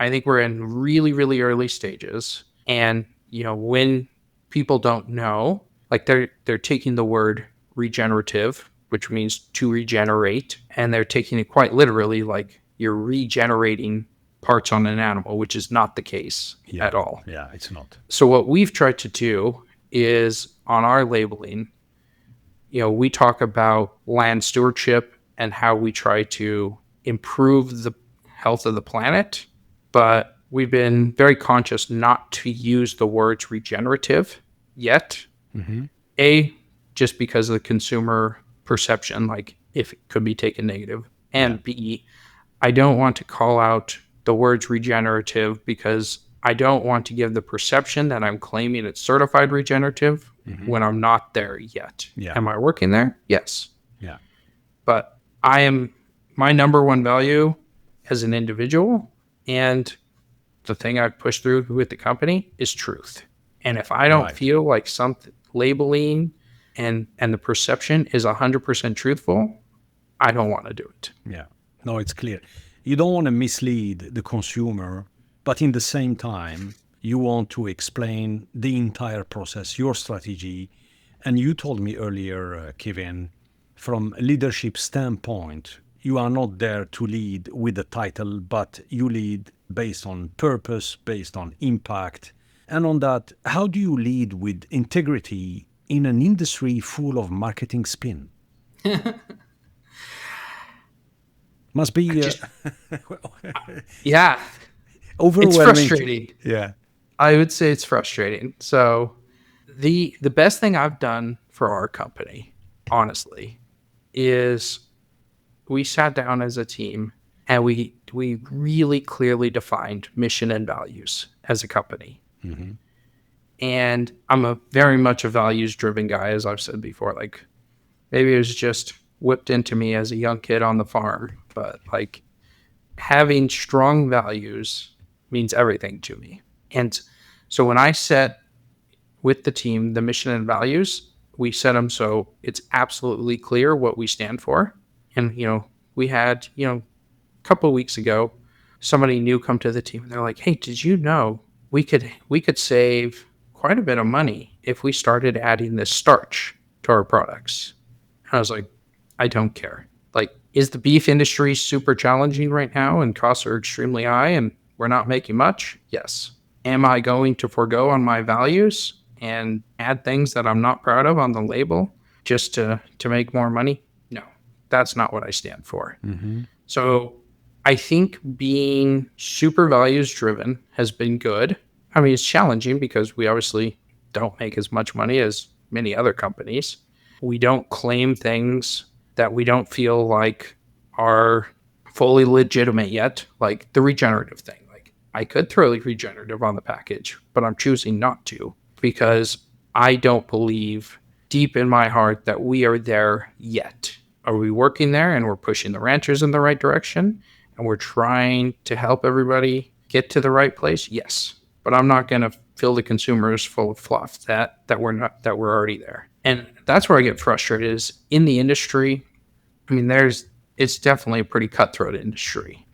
I think we're in really, really early stages. And, when people don't know, like they're taking the word regenerative, which means to regenerate, and they're taking it quite literally, like you're regenerating parts on an animal, which is not the case at all. Yeah, it's not. So what we've tried to do is on our labeling, we talk about land stewardship and how we try to improve the health of the planet, but we've been very conscious not to use the words regenerative yet. Just because of the consumer perception, like if it could be taken negative. And B, I don't want to call out the words regenerative because I don't want to give the perception that I'm claiming it's certified regenerative when I'm not there yet. Yeah. Am I working there? Yes. Yeah. But my number one value as an individual and the thing I've pushed through with the company is truth. And if I don't feel like something labeling and the perception is 100% truthful, I don't want to do it. Yeah. No, it's clear. You don't want to mislead the consumer, but in the same time, you want to explain the entire process, your strategy, And you told me earlier, Kevin, from a leadership standpoint, you are not there to lead with a title, but you lead based on purpose, based on impact. And on that, how do you lead with integrity in an industry full of marketing spin? Must be Just yeah, it's overwhelming. frustrating. Yeah. I would say it's frustrating. So the best thing I've done for our company, honestly, is we sat down as a team and we really clearly defined mission and values as a company. And I'm a very much a values driven guy, as I've said before. Like maybe it was just whipped into me as a young kid on the farm, but like having strong values means everything to me. And so when I set with the team the mission and values, we set them so it's absolutely clear what we stand for. And we had a couple of weeks ago somebody new come to the team and they're like, "Hey, did you know we could save quite a bit of money if we started adding this starch to our products?" And I was like, I don't care. Like, is the beef industry super challenging right now and costs are extremely high and we're not making much? Yes. Am I going to forego on my values and add things that I'm not proud of on the label just to make more money? No, that's not what I stand for. So I think being super values driven has been good. I mean, it's challenging because we obviously don't make as much money as many other companies. We don't claim things that we don't feel like are fully legitimate yet, like the regenerative thing. Like I could throw regenerative on the package, but I'm choosing not to because I don't believe deep in my heart that we are there yet. Are we working there and we're pushing the ranchers in the right direction and we're trying to help everybody get to the right place? Yes. But I'm not going to fill the consumers full of fluff that we're already there. And that's where I get frustrated is in the industry. I mean, it's definitely a pretty cutthroat industry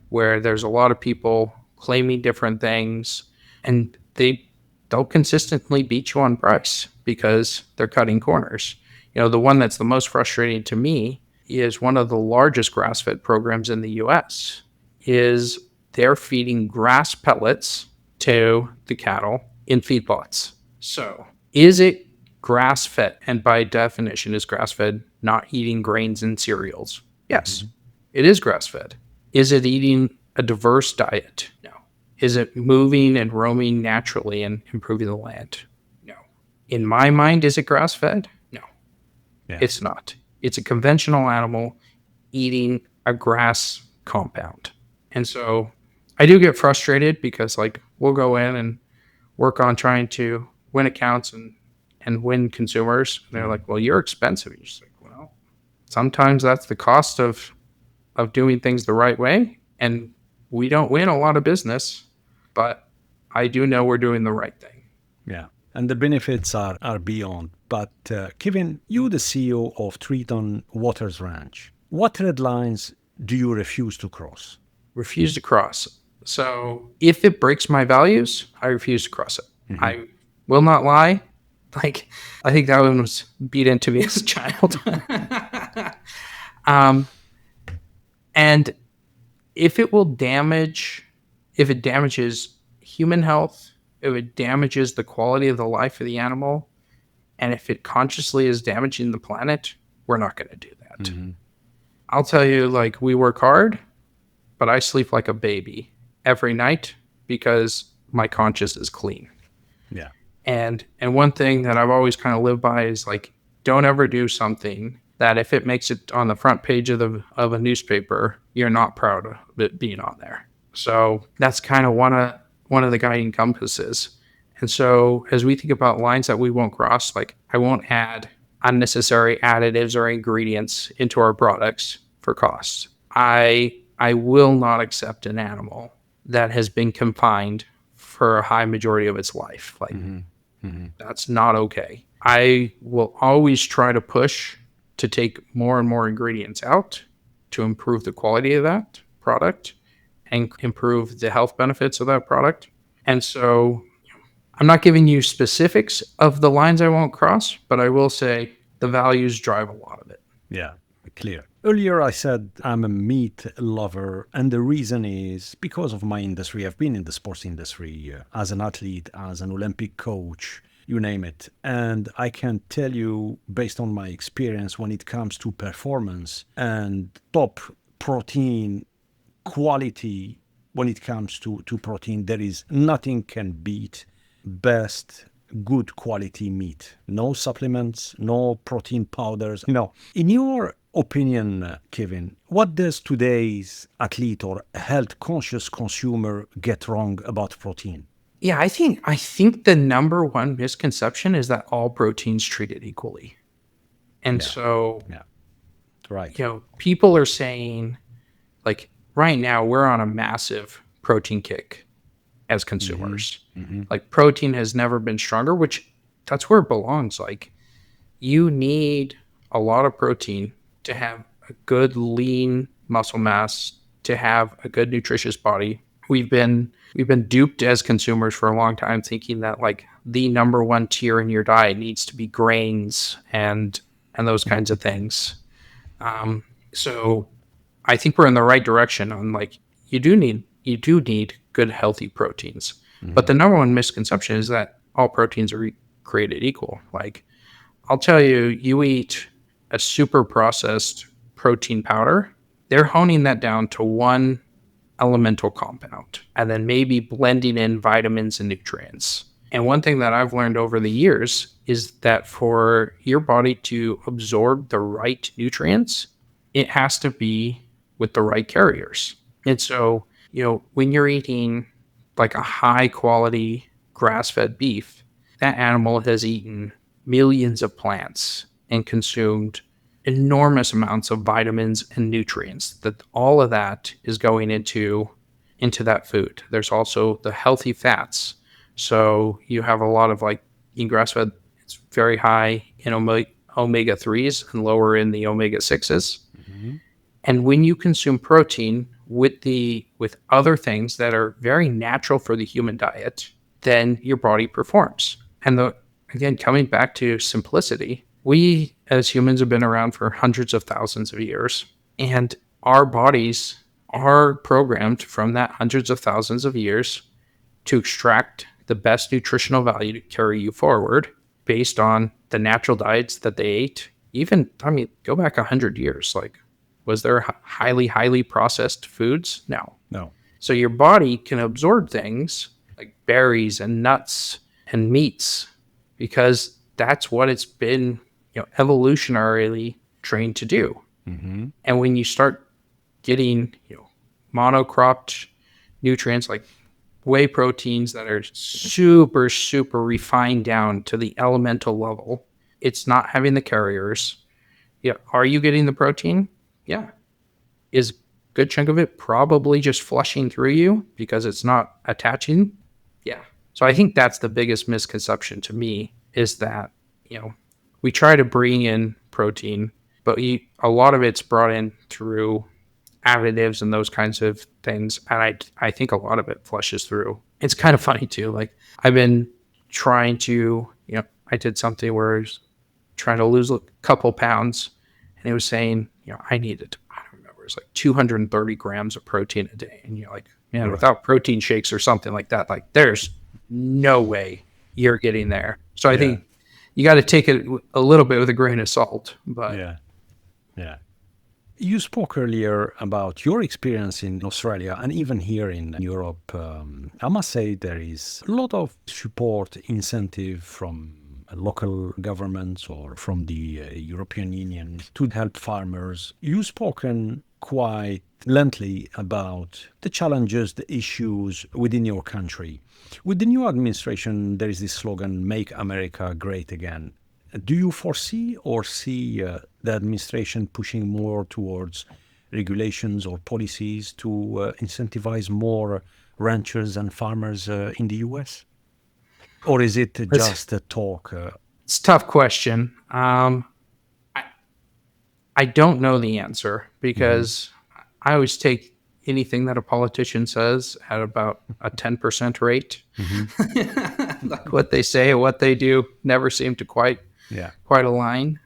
where there's a lot of people claiming different things and they'll consistently beat you on price because they're cutting corners. The one that's the most frustrating to me is one of the largest grass-fed programs in the US is they're feeding grass pellets to the cattle in feedlots. So is it grass-fed? And by definition, is grass-fed not eating grains and cereals? Yes, it is grass-fed. Is it eating a diverse diet? No. Is it moving and roaming naturally and improving the land? No. In my mind, is it grass-fed? No. Yeah. It's not. It's a conventional animal eating a grass compound. And so I do get frustrated because like we'll go in and work on trying to win accounts and win consumers. And they're like, well, you're expensive. You're just like, well, sometimes that's the cost of doing things the right way. And we don't win a lot of business, but I do know we're doing the right thing. Yeah. And the benefits are beyond. But Kevin, you the CEO of Teton Waters Ranch. What red lines do you refuse to cross? Refuse to cross. So if it breaks my values, I refuse to cross it. I will not lie. Like, I think that one was beat into me as a child. And if it damages human health, if it damages the quality of the life of the animal, and if it consciously is damaging the planet, we're not going to do that. I'll tell you, like, we work hard, but I sleep like a baby every night because my conscience is clean. Yeah. And one thing that I've always kind of lived by is like, don't ever do something that if it makes it on the front page of a newspaper, you're not proud of it being on there. So that's kind of one of the guiding compasses. And so as we think about lines that we won't cross, like I won't add unnecessary additives or ingredients into our products for costs. I will not accept an animal that has been confined for a high majority of its life. Like that's not okay. I will always try to push to take more and more ingredients out to improve the quality of that product and improve the health benefits of that product. And so I'm not giving you specifics of the lines I won't cross, but I will say the values drive a lot of it. Yeah, clear. Earlier, I said I'm a meat lover, and the reason is because of my industry. I've been in the sports industry as an athlete, as an Olympic coach, you name it. And I can tell you, based on my experience, when it comes to performance and top protein quality, when it comes to protein, there is nothing can beat best good quality meat. No supplements, no protein powders. In your opinion, Kevin, what does today's athlete or health conscious consumer get wrong about protein? Yeah, I think the number one misconception is that all proteins treated equally. And so, Yeah, right. people are saying, like, right now we're on a massive protein kick as consumers. Like, protein has never been stronger, which that's where it belongs. Like, you need a lot of protein to have a good lean muscle mass, to have a good nutritious body. We've been duped as consumers for a long time, thinking that like the number one tier in your diet needs to be grains and those kinds of things. So I think we're in the right direction on like you do need good healthy proteins. But the number one misconception is that all proteins are created equal. Like, I'll tell you, you eat a super processed protein powder, they're honing that down to one elemental compound and then maybe blending in vitamins and nutrients. And one thing that I've learned over the years is that for your body to absorb the right nutrients, it has to be with the right carriers. And so, when you're eating like a high quality grass-fed beef, that animal has eaten millions of plants and consumed enormous amounts of vitamins and nutrients. That all of that is going into that food. There's also the healthy fats. So you have a lot of like in grass-fed, it's very high in omega 3s and lower in the omega 6s. And when you consume protein with other things that are very natural for the human diet, then your body performs. And again, coming back to simplicity, we as humans have been around for hundreds of thousands of years, and our bodies are programmed from that hundreds of thousands of years to extract the best nutritional value to carry you forward based on the natural diets that they ate. Even, go back 100 years. Like, was there highly processed foods? No. So your body can absorb things like berries and nuts and meats because that's what it's been, evolutionarily trained to do. And when you start getting, monocropped nutrients like whey proteins that are super, super refined down to the elemental level, it's not having the carriers. Yeah. Are you getting the protein? Yeah. Is a good chunk of it probably just flushing through you because it's not attaching? Yeah. So I think that's the biggest misconception to me is that, we try to bring in protein, but a lot of it's brought in through additives and those kinds of things. And I think a lot of it flushes through. It's kind of funny too. Like, I've been trying to, I did something where I was trying to lose a couple pounds, and it was saying, I needed, I don't remember, it's like 230 grams of protein a day. And you're like, man, without protein shakes or something like that, like there's no way you're getting there. So I think you got to take it a little bit with a grain of salt. But yeah. You spoke earlier about your experience in Australia and even here in Europe. I must say there is a lot of support, incentive from local governments or from the European Union to help farmers. You've spoken quite lengthily about the challenges, the issues within your country. With the new administration, there is this slogan, "Make America Great Again." Do you foresee or see the administration pushing more towards regulations or policies to incentivize more ranchers and farmers in the U.S.? Or is it just a talk? It's a tough question. I don't know the answer because I always take anything that a politician says at about a 10% rate. like what they say and what they do never seem to quite Yeah. align.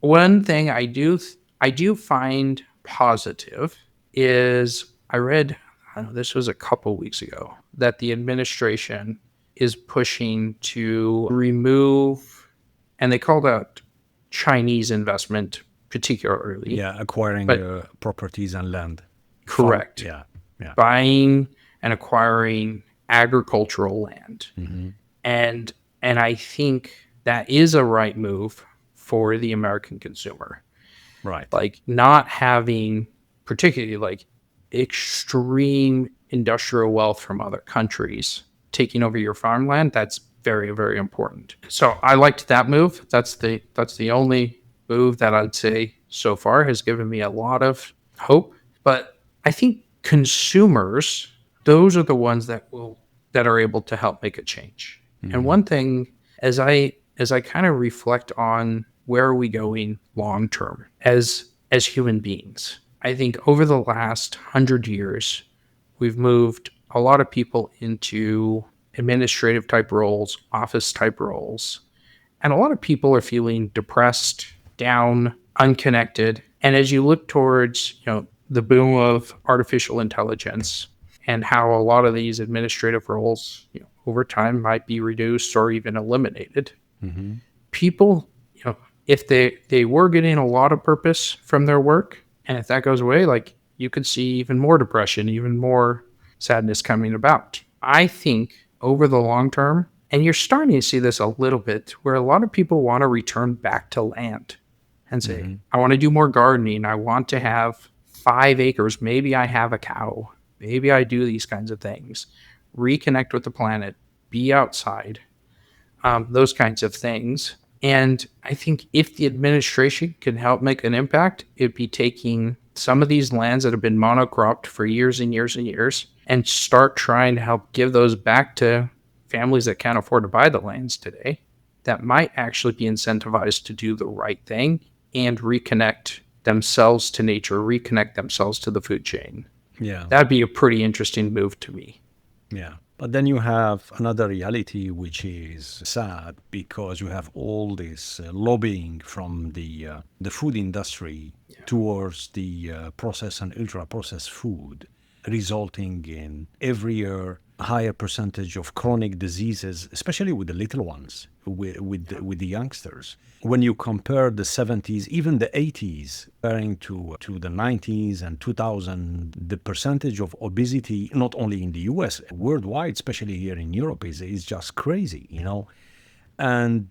One thing I do find positive is I read, I don't know, this was a couple weeks ago, that the administration is pushing to remove, and they called out Chinese investment particularly, Yeah, acquiring but properties and land. correct, Yeah, yeah. buying and acquiring agricultural land. Mm-hmm. And I think that is a right move for the American consumer. Right. Like not having particularly like extreme industrial wealth from other countries taking over your farmland, that's very, very important. So I liked that move. That's the only move that I'd say so far has given me a lot of hope. But I think consumers, those are the ones that are able to help make a change. And one thing, as I kind of reflect on where are we going long term as human beings, I think over the last 100 years, we've moved a lot of people into administrative type roles, office type roles, and a lot of people are feeling depressed, down, unconnected. And as you look towards, the boom of artificial intelligence and how a lot of these administrative roles, over time might be reduced or even eliminated, Mm-hmm. people, if they were getting a lot of purpose from their work, and if that goes away, like you could see even more depression, even more sadness coming about. I think over the long term, and you're starting to see this a little bit, where a lot of people want to return back to land and say, Mm-hmm. I want to do more gardening. I want to have 5 acres. Maybe I have a cow. Maybe I do these kinds of things. Reconnect with the planet, be outside, those kinds of things. And I think if the administration can help make an impact, it'd be taking some of these lands that have been monocropped for years and years and years and start trying to help give those back to families that can't afford to buy the lands today, that might actually be incentivized to do the right thing and reconnect themselves to nature, reconnect themselves to the food chain. Yeah. That'd be a pretty interesting move to me. Yeah. But then you have another reality, which is sad, because you have all this lobbying from the food industry towards the processed and ultra-processed food, resulting in every year higher percentage of chronic diseases, especially with the little ones, with the youngsters. When you compare the 70s, even the 80s, comparing to the 90s and 2000, the percentage of obesity, not only in the US, worldwide, especially here in Europe, is just crazy, And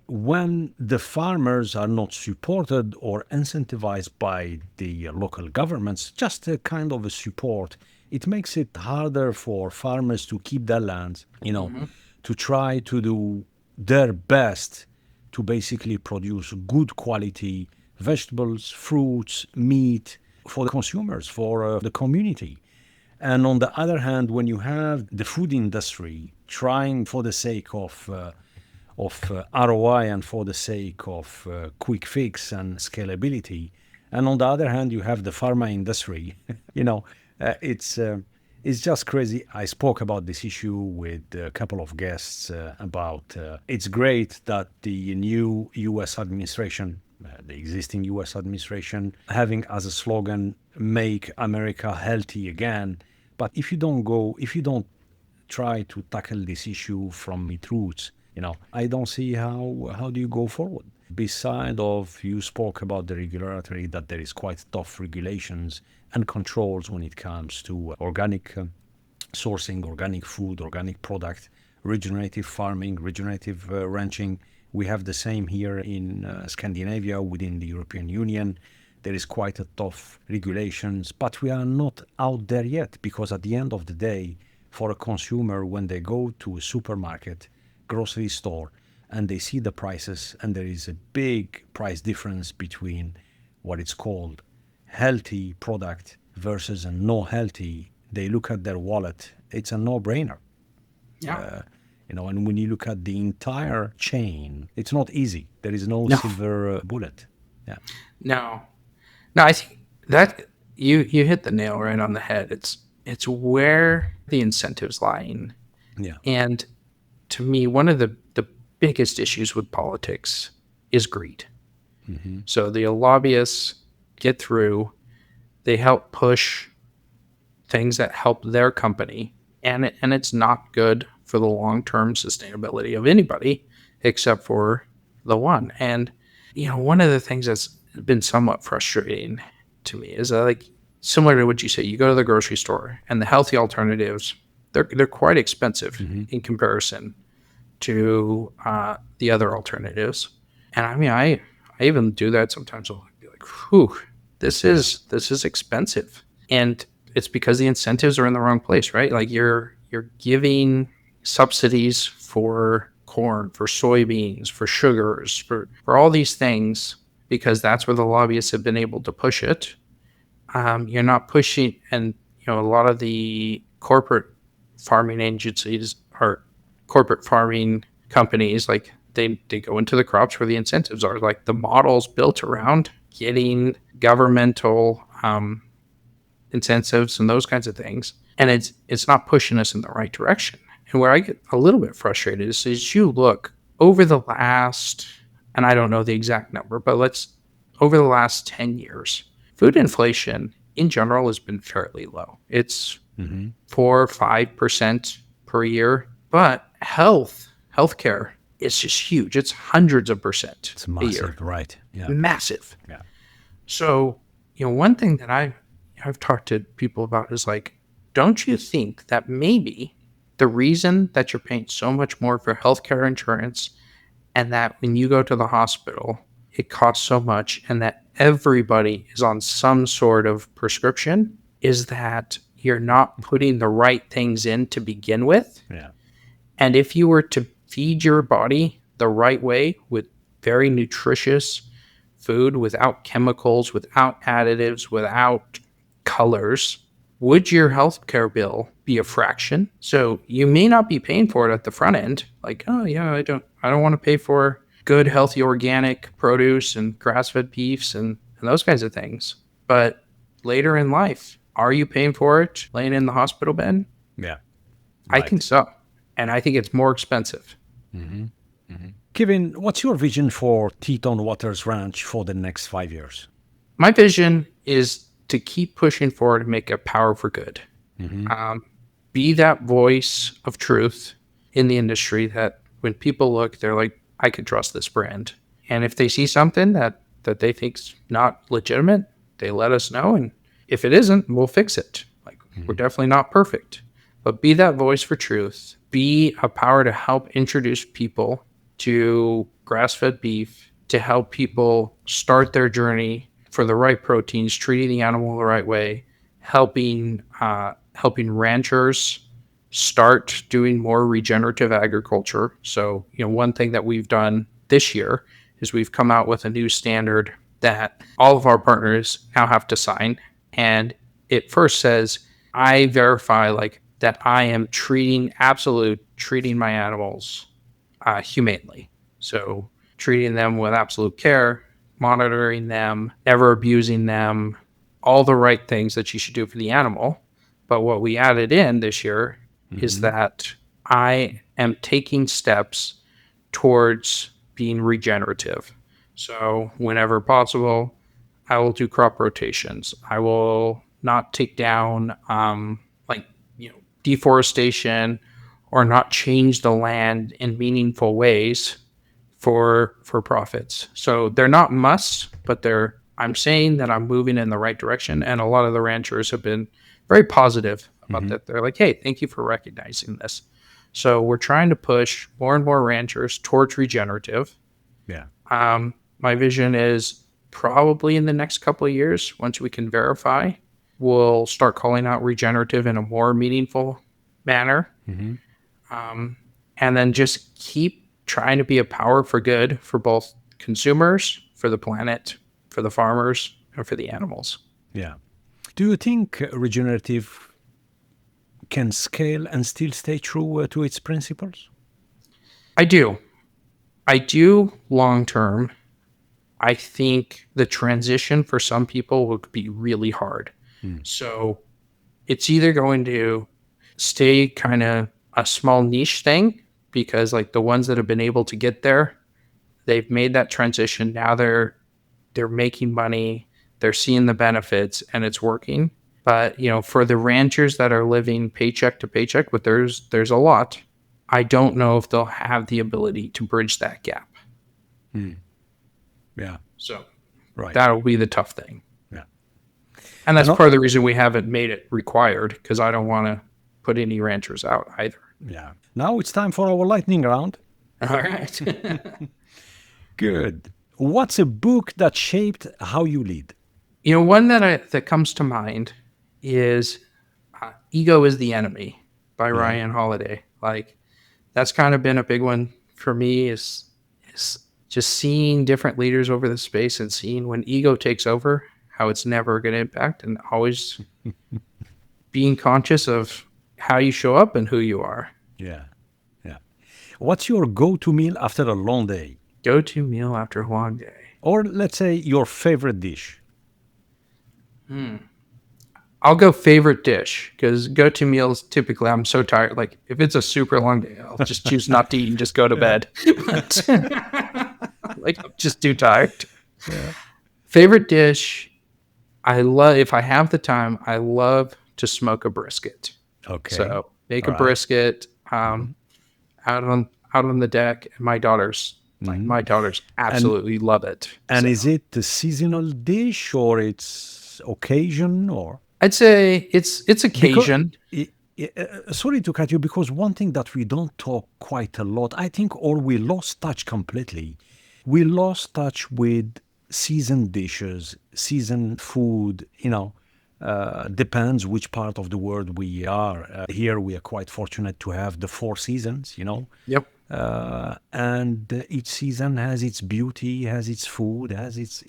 when the farmers are not supported or incentivized by the local governments, just a kind of a support, it makes it harder for farmers to keep their lands, to try to do their best to basically produce good quality vegetables, fruits, meat for the consumers, for the community. And on the other hand, when you have the food industry trying for the sake of ROI and for the sake of quick fix and scalability, and on the other hand, you have the pharma industry, it's just crazy. I spoke about this issue with a couple of guests about it's great that the new U.S. administration, the existing U.S. administration, having as a slogan, make America healthy again. But if you don't try to tackle this issue from its roots, I don't see how do you go forward. Beside of, you spoke about the regulatory, that there is quite tough regulations and controls when it comes to organic sourcing, organic food, organic product, regenerative farming, regenerative ranching. We have the same here in Scandinavia, within the European Union. There is quite a tough regulations, but we are not out there yet, because at the end of the day, for a consumer, when they go to a supermarket, grocery store, and they see the prices, and there is a big price difference between what it's called healthy product versus a no healthy, they look at their wallet. It's a no-brainer. Yeah. And when you look at the entire chain, it's not easy. There is no No. silver bullet. Yeah. No. No, I think that you hit the nail right on the head. It's where the incentives lying. Yeah. And to me, one of the biggest issues with politics is greed. So the lobbyists get through, they help push things that help their company, and it's not good for the long-term sustainability of anybody except for the one. And one of the things that's been somewhat frustrating to me is that, like, similar to what you say, you go to the grocery store and the healthy alternatives, they're quite expensive in comparison to the other alternatives. And I mean, I even do that sometimes. I'll be like, whew, this is expensive. And it's because the incentives are in the wrong place, right? Like you're giving subsidies for corn, for soybeans, for sugars, for all these things, because that's where the lobbyists have been able to push it. You're not pushing, and a lot of the corporate farming agencies or corporate farming companies, like they go into the crops where the incentives are, like the models built around getting governmental incentives and those kinds of things, and it's not pushing us in the right direction. And where I get a little bit frustrated is you look over the last, and I don't know the exact number, but over the last 10 years, food inflation in general has been fairly low. It's 4 or 5% per year, but healthcare is just huge. It's hundreds of percent It's massive, a year. right? Yeah. Massive. Yeah. So, one thing that I've talked to people about is like, don't you think that maybe the reason that you're paying so much more for healthcare insurance, and that when you go to the hospital, it costs so much, and that everybody is on some sort of prescription, is that you're not putting the right things in to begin with? Yeah. And if you were to feed your body the right way with very nutritious food, without chemicals, without additives, without colors, would your healthcare bill be a fraction? So you may not be paying for it at the front end. Like, oh yeah, I don't want to pay for good, healthy, organic produce and grass-fed beefs and those kinds of things. But later in life, are you paying for it laying in the hospital bed? Yeah. I think so. And I think it's more expensive. Kevin, what's your vision for Teton Waters Ranch for the next 5 years? My vision is to keep pushing forward and make a power for good. Be that voice of truth in the industry that when people look, they're like, I could trust this brand. And if they see something that they think's not legitimate, they let us know. And if it isn't, we'll fix it. Like, we're definitely not perfect. But be that voice for truth. Be a power to help introduce people to grass-fed beef, to help people start their journey for the right proteins, treating the animal the right way, helping ranchers start doing more regenerative agriculture. So, one thing that we've done this year is we've come out with a new standard that all of our partners now have to sign. And it first says, I verify that I am treating my animals humanely. So treating them with absolute care, monitoring them, never abusing them, all the right things that you should do for the animal. But what we added in this year is that I am taking steps towards being regenerative. So whenever possible, I will do crop rotations. I will not take down deforestation or not change the land in meaningful ways for profits. So they're not musts, but I'm saying that I'm moving in the right direction. And a lot of the ranchers have been very positive about that. They're like, hey, thank you for recognizing this. So we're trying to push more and more ranchers towards regenerative. Yeah. My vision is probably in the next couple of years, once we can verify, we'll start calling out regenerative in a more meaningful manner. And then just keep trying to be a power for good for both consumers, for the planet, for the farmers, and for the animals. Yeah. Do you think regenerative can scale and still stay true to its principles? I do long term. I think the transition for some people would be really hard. So it's either going to stay kind of a small niche thing because like the ones that have been able to get there, they've made that transition. Now they're making money, they're seeing the benefits, and it's working. But for the ranchers that are living paycheck to paycheck, but there's a lot, I don't know if they'll have the ability to bridge that gap. Yeah. So Right. that'll be the tough thing. Yeah. And that's part of the reason we haven't made it required, because I don't want to put any ranchers out either. Yeah. Now it's time for our lightning round. All right. Good. What's a book that shaped how you lead? One that comes to mind is Ego is the Enemy by Ryan Holiday. Like, that's kind of been a big one for me, is just seeing different leaders over the space and seeing when ego takes over, how it's never going to impact, and always being conscious of how you show up and who you are. Yeah. Yeah. What's your go-to meal after a long day? Go-to meal after a long day. Or let's say your favorite dish. I'll go favorite dish, because go-to meals, typically I'm so tired. Like, if it's a super long day, I'll just choose not to eat and just go to bed. But, like, I'm just too tired. Yeah. Favorite dish, if I have the time, I love to smoke a brisket. Okay. So make a brisket out on the deck, and my daughters absolutely love it. And is it a seasonal dish, or it's occasion, or? I'd say it's occasion. Sorry to cut you, because one thing that we don't talk quite a lot, I think, or we lost touch completely. We lost touch with seasoned dishes, seasoned food. Depends which part of the world we are. Here we are quite fortunate to have the 4 seasons. Yep. And each season has its beauty, has its food, has its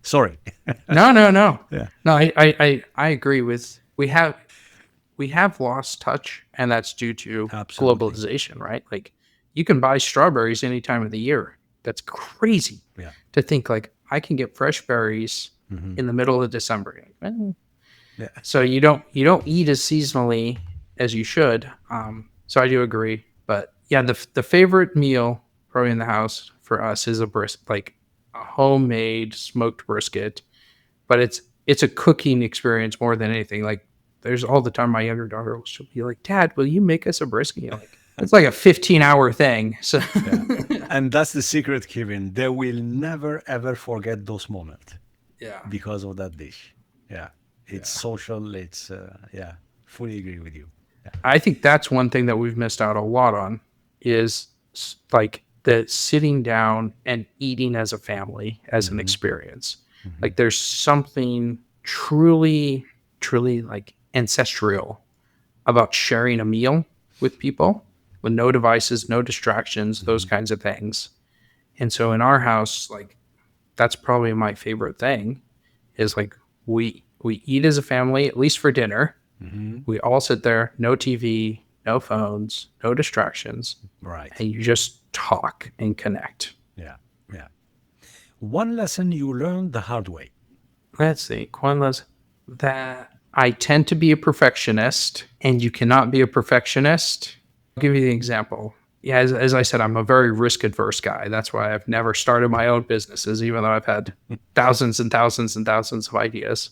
Sorry. No. Yeah. No, I agree with we have lost touch, and that's due to globalization, right? Like, you can buy strawberries any time of the year. That's crazy to think, like, I can get fresh berries in the middle of December. So you don't eat as seasonally as you should. So I do agree. But yeah, the favorite meal probably in the house for us is a homemade smoked brisket, but it's a cooking experience more than anything. Like, there's all the time my younger daughter, she'll be like, "Dad, will you make us a brisket?" Like, it's like a 15-hour thing. So And that's the secret, Kevin. They will never ever forget those moments. Yeah. Because of that dish. Yeah. It's social. It's fully agree with you. Yeah. I think that's one thing that we've missed out a lot on, is like the sitting down and eating as a family, as an experience. Like, there's something truly like ancestral about sharing a meal with people, with no devices, no distractions, those kinds of things. And so in our house, like, that's probably my favorite thing, is like we eat as a family, at least for dinner. We all sit there, no TV, no phones, no distractions. Right. And you just talk and connect. Yeah. Yeah. One lesson you learned the hard way. Let's see. One lesson that I tend to be a perfectionist, and you cannot be a perfectionist. I'll give you the example. Yeah, as I said, I'm a very risk-adverse guy. That's why I've never started my own businesses, even though I've had thousands and thousands and thousands of ideas.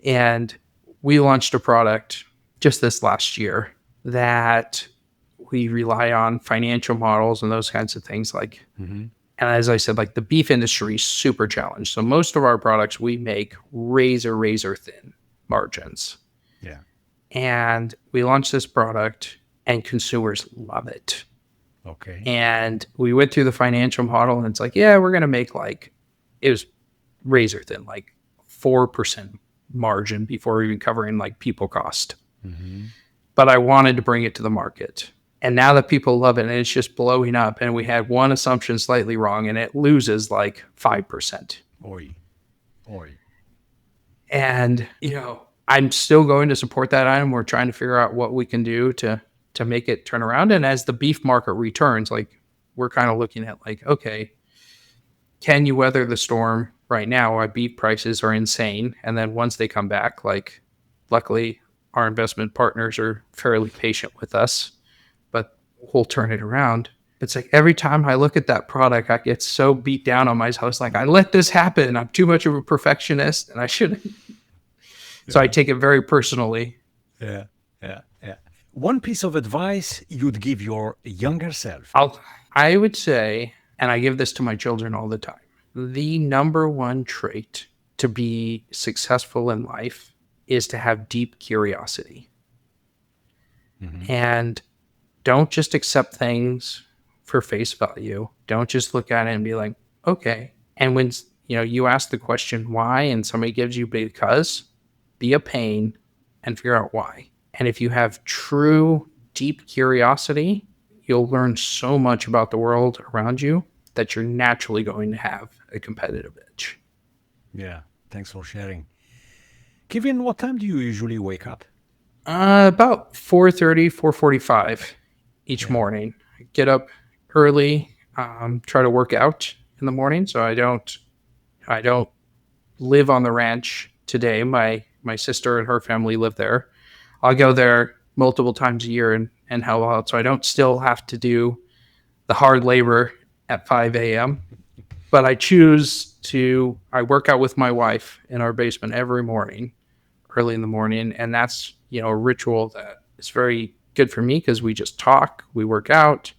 And we launched a product just this last year that we rely on financial models and those kinds of things. Like, and as I said, like, the beef industry is super challenged. So most of our products, we make razor thin margins. Yeah. And we launched this product, and consumers love it. Okay. And we went through the financial model, and it's like, yeah, we're going to make, like, it was razor thin, like 4% margin before even covering like people cost. But I wanted to bring it to the market. And now that people love it, and it's just blowing up, and we had one assumption slightly wrong, and it loses like 5%. Oi. And, I'm still going to support that item. We're trying to figure out what we can do to make it turn around. And as the beef market returns, like, we're kind of looking at like, okay, can you weather the storm right now? Our beef prices are insane. And then once they come back, like, luckily our investment partners are fairly patient with us, but we'll turn it around. It's like every time I look at that product, I get so beat down on myself. It's like, I let this happen. I'm too much of a perfectionist and I shouldn't. So I take it very personally. Yeah, yeah, yeah. One piece of advice you'd give your younger self. I would say, and I give this to my children all the time, the number one trait to be successful in life is to have deep curiosity. And don't just accept things for face value. Don't just look at it and be like, okay. And when you ask the question why and somebody gives you because, be a pain and figure out why. And if you have true deep curiosity, you'll learn so much about the world around you that you're naturally going to have a competitive edge. Yeah, thanks for sharing. Kevin, what time do you usually wake up? About 4:30, 4:45 each morning. Get up early, try to work out in the morning. So I don't live on the ranch today. My sister and her family live there. I'll go there multiple times a year and help out. So I don't still have to do the hard labor at 5 a.m. But I work out with my wife in our basement every morning, early in the morning. And that's, a ritual that is very good for me because we just talk, we work out.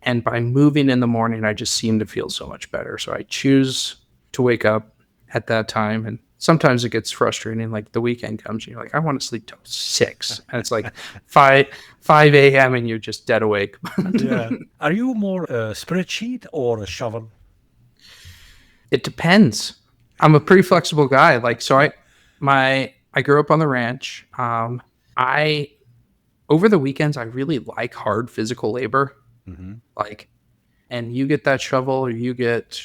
And by moving in the morning, I just seem to feel so much better. So I choose to wake up at that time. And sometimes it gets frustrating. Like the weekend comes and you're like, I want to sleep till 6. And it's like 5 a.m. and you're just dead awake. Yeah. Are you more a spreadsheet or a shovel? It depends. I'm a pretty flexible guy. I grew up on the ranch. Over the weekends, I really like hard physical labor. And you get that shovel or you get,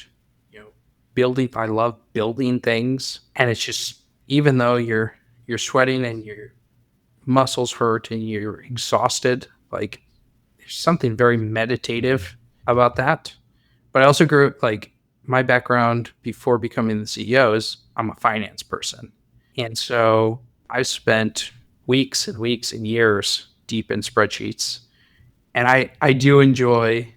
building. I love building things. And it's just, even though you're sweating and your muscles hurt and you're exhausted, like there's something very meditative about that. But I also grew up, my background before becoming the CEO is I'm a finance person. And so I spent weeks and weeks and years deep in spreadsheets. And I do enjoy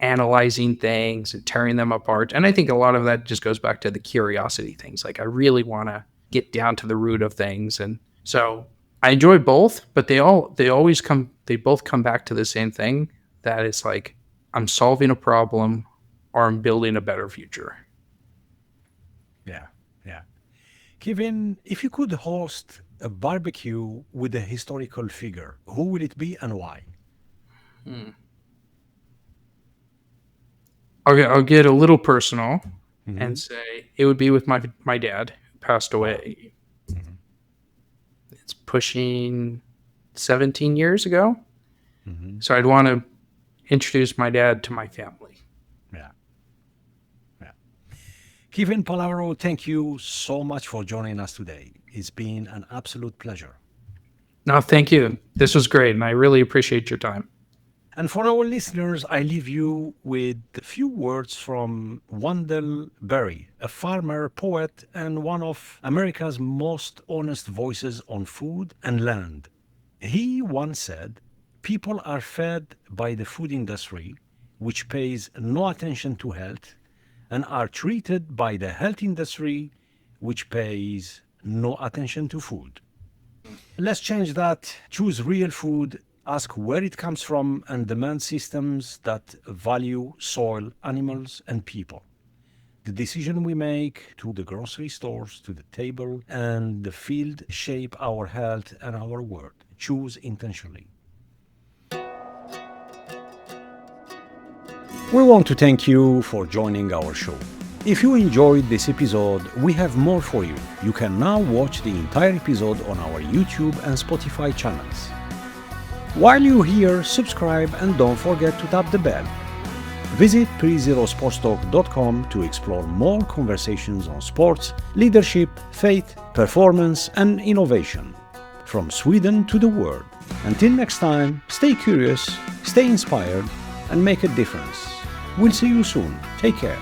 analyzing things and tearing them apart. And I think a lot of that just goes back to the curiosity things. I really want to get down to the root of things. And so I enjoy both, but they both come back to the same thing, that it's I'm solving a problem or I'm building a better future. Yeah, yeah. Kevin, if you could host a barbecue with a historical figure, who would it be and why? I'll get a little personal and say it would be with my dad, who passed away. It's pushing 17 years ago. So I'd want to introduce my dad to my family. Yeah. Yeah. Kevin Pallaoro, thank you so much for joining us today. It's been an absolute pleasure. No, thank you. This was great, and I really appreciate your time. And for our listeners, I leave you with a few words from Wendell Berry, a farmer, poet, and one of America's most honest voices on food and land. He once said, "People are fed by the food industry, which pays no attention to health, and are treated by the health industry, which pays no attention to food." Let's change that. Choose real food, ask where it comes from, and demand systems that value soil, animals, and people. The decision we make to the grocery stores, to the table, and the field shape our health and our world. Choose intentionally. We want to thank you for joining our show. If you enjoyed this episode, we have more for you. You can now watch the entire episode on our YouTube and Spotify channels. While you're here, subscribe and don't forget to tap the bell. Visit prezerosportstalk.com to explore more conversations on sports, leadership, faith, performance, and innovation. From Sweden to the world. Until next time, stay curious, stay inspired, and make a difference. We'll see you soon. Take care.